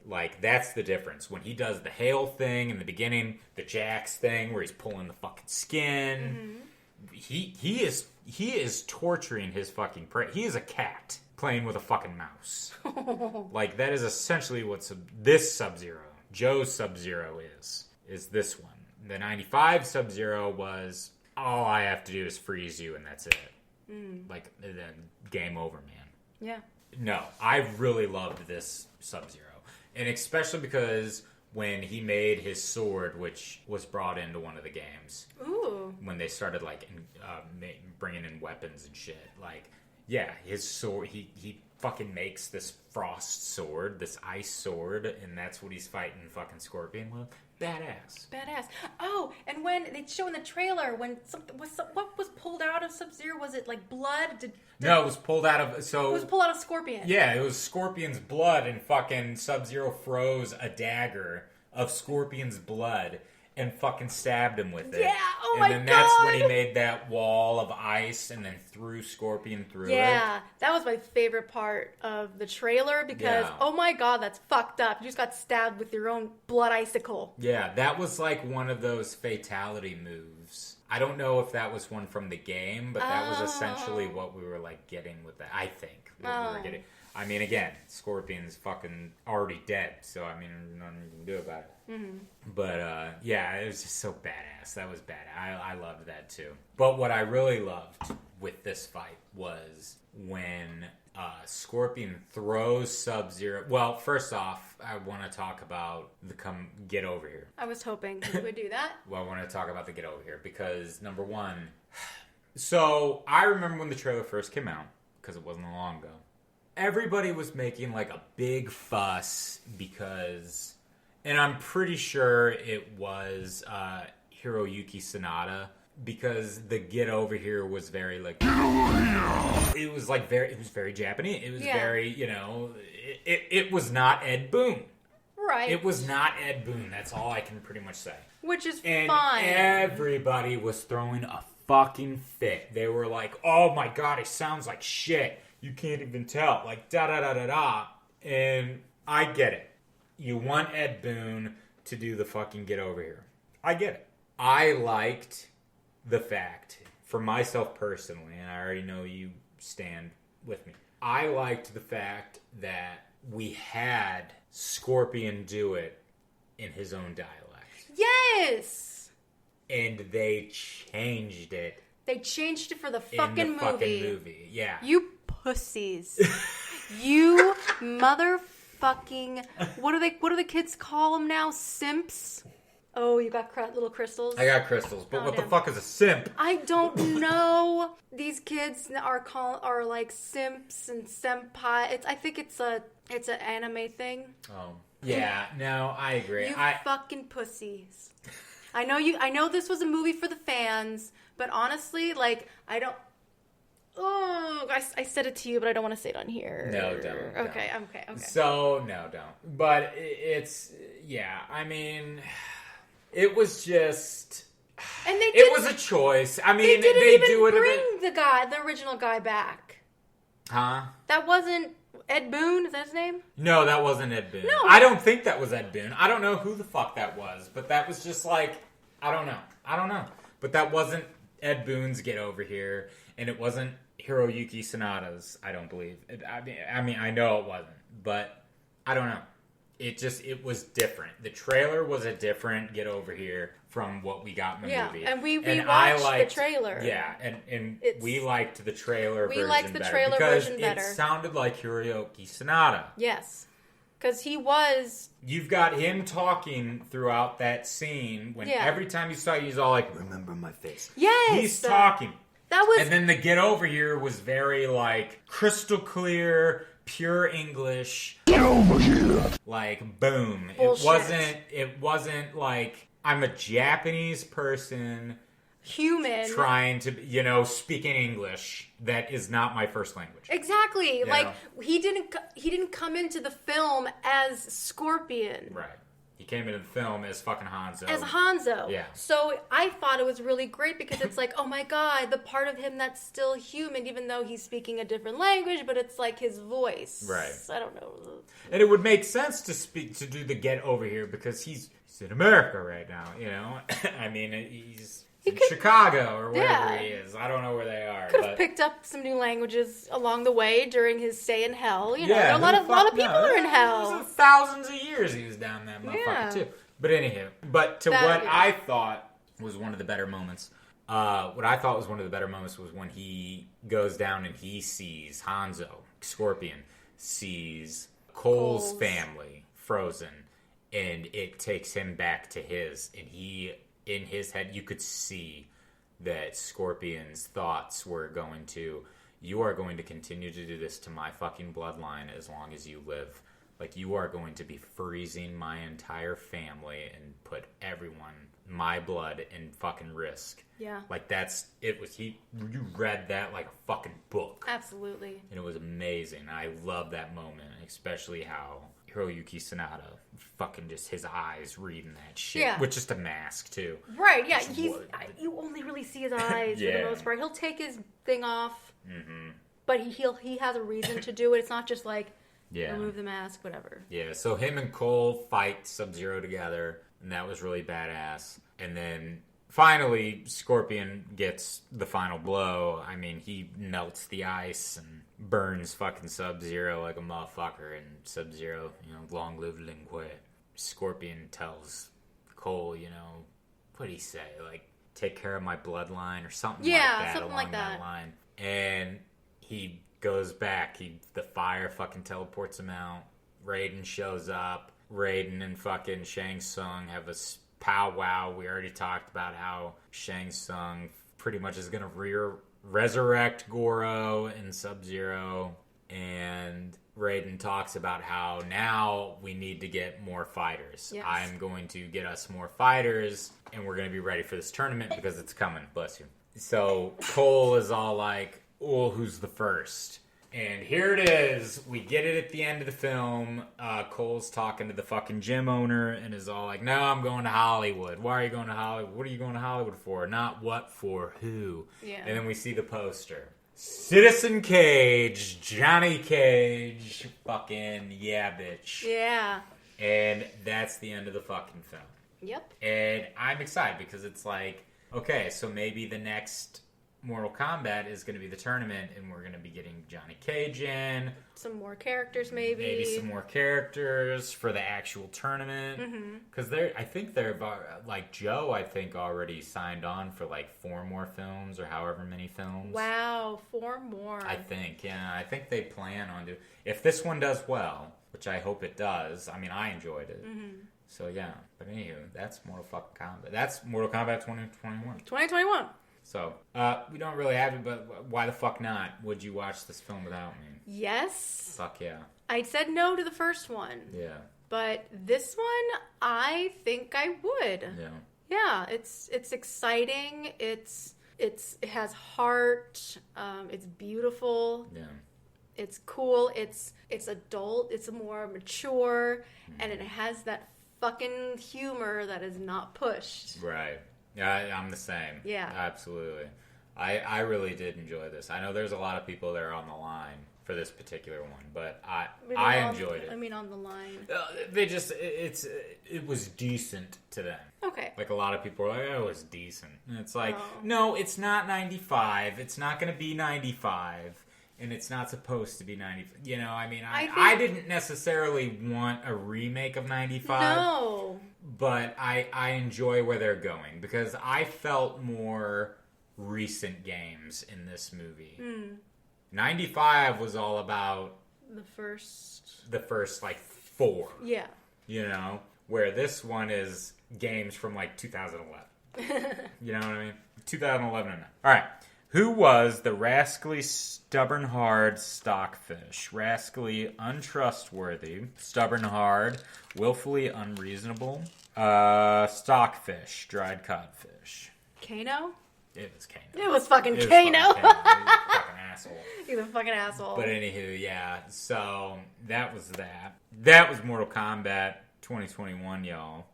Like, that's the difference. When he does the hail thing in the beginning, the Jax thing where he's pulling the fucking skin... He is torturing his fucking prey. He is a cat playing with a fucking mouse. Like, that is essentially what this Sub-Zero, Joe's Sub-Zero is this one. The 95 Sub-Zero was, all I have to do is freeze you and that's it. Like, then game over, man. Yeah. No, I really loved this Sub-Zero. And especially because... when he made his sword, which was brought into one of the games. Ooh. When they started, like, bringing in weapons and shit. Like, yeah, his sword, he fucking makes this frost sword, this ice sword, and that's what he's fighting fucking Scorpion with. Badass. Oh, and when they show in the trailer, when what was pulled out of Sub-Zero? Was it, like, blood? No, it was pulled out of... It was pulled out of Scorpion. Yeah, it was Scorpion's blood, and fucking Sub-Zero froze a dagger of Scorpion's blood and fucking stabbed him with it. Yeah, oh my God! And then that's when he made that wall of ice and then threw Scorpion through it. Yeah, that was my favorite part of the trailer because, oh my God, that's fucked up. You just got stabbed with your own blood icicle. Yeah, that was like one of those fatality moves. I don't know if that was one from the game, but that was essentially what we were like getting with that. I think what we were getting. I mean, again, Scorpion's fucking already dead, so I mean, nothing you can do about it. But yeah, it was just so badass. That was badass. I loved that too. But what I really loved with this fight was when Scorpion throws Sub-Zero. Well, first off, I want to talk about the get over here. I was hoping you would do that. Well, I want to talk about the get over here because number one. So I remember when the trailer first came out because it wasn't long ago. Everybody was making like a big fuss because, and I'm pretty sure it was Hiroyuki Sanada because the get over here was very like, it was very Japanese. It was very, it was not Ed Boon. Right. It was not Ed Boon. That's all I can pretty much say. Which is and fine. Everybody was throwing a fucking fit. They were like, oh my God, it sounds like shit. You can't even tell. Like, da-da-da-da-da. And I get it. You want Ed Boon to do the fucking get over here. I get it. I liked the fact, for myself personally, and I already know you stand with me, I liked the fact that we had Scorpion do it in his own dialect. Yes! And they changed it. They changed it for the fucking movie. Fucking movie, yeah. You pussies. You motherfucking... What do the kids call them now? Simps? Oh, you got little crystals? I got crystals, but what the fuck is a simp? I don't know. These kids are like simps and senpai. I think it's an anime thing. Oh. Yeah, no, I agree. You fucking pussies. I know this was a movie for the fans, but honestly, like, I don't... Oh, I said it to you, but I don't want to say it on here. No, don't. Okay. So, no, don't. But it's, yeah, I mean, it was just... And it was a choice. I mean, they didn't even do it bring the original guy back. Huh? That wasn't Ed Boon, is that his name? No, that wasn't Ed Boon. No. I don't think that was Ed Boon. I don't know who the fuck that was, but that was just like, I don't know. But that wasn't Ed Boon's Get Over Here, and it wasn't Hiroyuki Sanada's, I don't believe. I mean, I know it wasn't, but I don't know. It was different. The trailer was a different Get Over Here from what we got in the movie. And we watched the trailer. Yeah, and we liked the trailer version better. We liked the trailer version better. Because it sounded like Hiroyuki Sanada. Yes. Because he was... You've got him talking throughout that scene when every time you saw it, he's all like, remember my face. Yes. He's talking. That was... And then the Get Over Here was very, like, crystal clear, pure English. Get over here! Like, boom. Bullshit. It wasn't like, I'm a Japanese person... human trying to speak in English that is not my first language. Exactly. He didn't come into the film as Scorpion. Right. He came into the film as fucking Hanzo. As Hanzo. Yeah. So I thought it was really great because it's like, oh my god, the part of him that's still human, even though he's speaking a different language, but it's like his voice. Right. I don't know. And it would make sense to do the Get Over Here because he's in America right now, I mean, he's in Chicago or wherever he is. I don't know where they are. Could have picked up some new languages along the way during his stay in hell. Yeah, a lot of people are in hell. Thousands of years he was down that motherfucker too. But anywho, I thought was one of the better moments. What I thought was one of the better moments was when he goes down and he sees Hanzo, Scorpion, sees Cole's family frozen, and it takes him back to his, and he... in his head, you could see that Scorpion's thoughts were you are going to continue to do this to my fucking bloodline as long as you live. Like, you are going to be freezing my entire family and put everyone, my blood, in fucking risk. Yeah. Like, you read that like a fucking book. Absolutely. And it was amazing. I love that moment, especially how Hiroyuki Sanada, fucking just his eyes reading that shit. Yeah. With just a mask, too. Right, yeah. You only really see his eyes for the most part. He'll take his thing off, but he has a reason to do it. It's not just like, remove the mask, whatever. Yeah, so him and Cole fight Sub-Zero together, and that was really badass. And then... finally, Scorpion gets the final blow. I mean, he melts the ice and burns fucking Sub-Zero like a motherfucker. And Sub-Zero, long live Lin Kuei. Scorpion tells Cole, what'd he say? Like, take care of my bloodline or something like that. Something along like that. Line. And he goes back. The fire fucking teleports him out. Raiden shows up. Raiden and fucking Shang Tsung have a powwow. We already talked about how Shang Tsung pretty much is going to resurrect Goro and Sub-Zero, and Raiden talks about how now we need to get more fighters. Yes. I'm going to get us more fighters, and we're going to be ready for this tournament because it's coming. Bless you. So Cole is all like, oh, who's the first? And here it is. We get it at the end of the film. Cole's talking to the fucking gym owner and is all like, no, I'm going to Hollywood. Why are you going to Hollywood? What are you going to Hollywood for? Not what, for who. Yeah. And then we see the poster. Citizen Cage, Johnny Cage, fucking yeah, bitch. Yeah. And that's the end of the fucking film. Yep. And I'm excited because it's like, okay, so maybe the next... Mortal Kombat is going to be the tournament, and we're going to be getting Johnny Cage in. Some more characters, maybe. Maybe some more characters for the actual tournament. Because I think they're, like, Joe, I think, already signed on for, like, 4 more films, or however many films. Wow, 4 more. I think, yeah. I think they plan on doing... If this one does well, which I hope it does, I mean, I enjoyed it. So, yeah. But anywho, that's Mortal fucking Kombat. That's Mortal Kombat 2021. 2021. So, we don't really have it, but why the fuck not? Would you watch this film without me? Yes. Fuck yeah. I said no to the first one. Yeah. But this one, I think I would. Yeah. Yeah, it's exciting. It's It has heart. It's beautiful. Yeah. It's cool. It's adult. It's more mature, and it has that fucking humor that is not pushed. Right. Yeah, I'm the same. Yeah. Absolutely. I really did enjoy this. I know there's a lot of people that are on the line for this particular one, but I enjoyed it. I mean, on the line. They just, it was decent to them. Okay. Like, a lot of people are like, oh, it was decent. And it's like, no, it's not 95. It's not going to be 95. And it's not supposed to be 95. You know, I mean, I didn't necessarily want a remake of 95. No. But I enjoy where they're going, because I felt more recent games in this movie. 95 was all about the first like 4. Yeah. You know, where this one is games from like 2011. You know what I mean? 2011 and 9. All right. Who was the rascally, stubborn, hard stockfish? Rascally, untrustworthy, stubborn, hard, willfully unreasonable, stockfish, dried codfish. Kano? It was Kano. It was fucking Kano. He was a fucking asshole. He's a fucking asshole. But anywho, yeah. So that was that. That was Mortal Kombat 2021, y'all.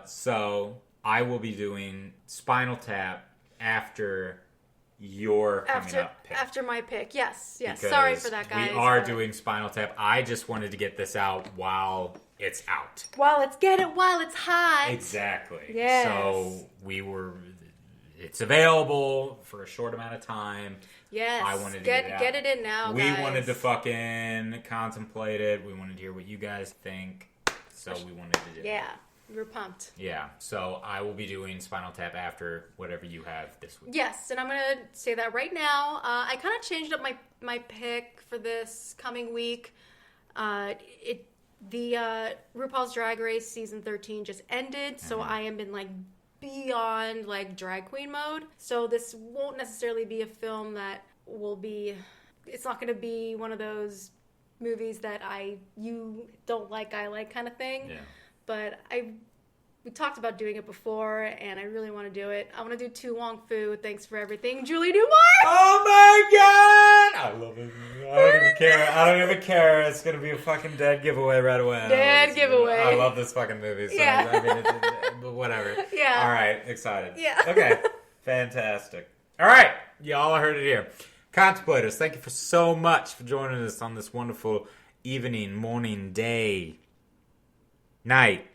So I will be doing Spinal Tap after your coming up pick. After my pick, yes. Because sorry for that, guys. We are doing Spinal Tap. I just wanted to get this out while it's out. While it's hot. Exactly. Yes. So it's available for a short amount of time. Yes. I wanted to get it in now, We guys. wanted to fucking contemplate it. We wanted to hear what you guys think. So we wanted to do it. Yeah. We're pumped. Yeah, so I will be doing Spinal Tap after whatever you have this week. Yes, and I'm going to say that right now. I kind of changed up my pick for this coming week. The RuPaul's Drag Race season 13 just ended, so I am in like beyond like drag queen mode. So this won't necessarily be a film that will be. It's not going to be one of those movies that you don't like, I like kind of thing. Yeah. But we talked about doing it before, and I really want to do it. I want to do Tu Wong Fu. Thanks for everything, Julie Newmar. Oh my god! I love it. I don't even care. It's gonna be a fucking dead giveaway right away. Dead giveaway. I love this fucking movie. So Yeah. I mean, but whatever. Yeah. All right. Excited. Yeah. Okay. Fantastic. All right. Y'all heard it here. Contemplators, thank you so much for joining us on this wonderful evening, morning, day, night.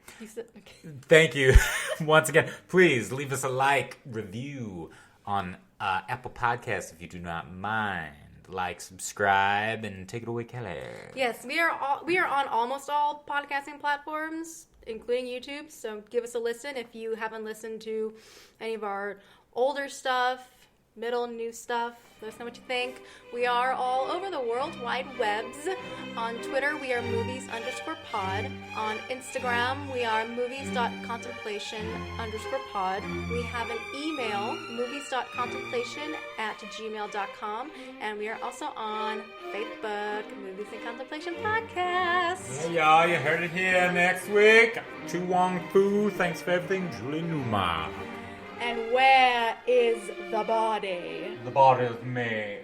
Thank you once again. Please leave us a like, review on Apple Podcasts if you do not mind. Like, subscribe, and take it away, Kelly. Yes, we are on almost all podcasting platforms, including YouTube. So give us a listen if you haven't listened to any of our older stuff, middle and new stuff. Let us know what you think. We are all over the World Wide Webs. On Twitter, we are movies_pod. On Instagram, we are movies.contemplation_pod. We have an email, movies.contemplation@gmail.com. And we are also on Facebook, Movies and Contemplation Podcast. Hey, y'all, you heard it here next week. Tu Wong Fu, thanks for everything, Julie Newmar. And where is the body? The body is me.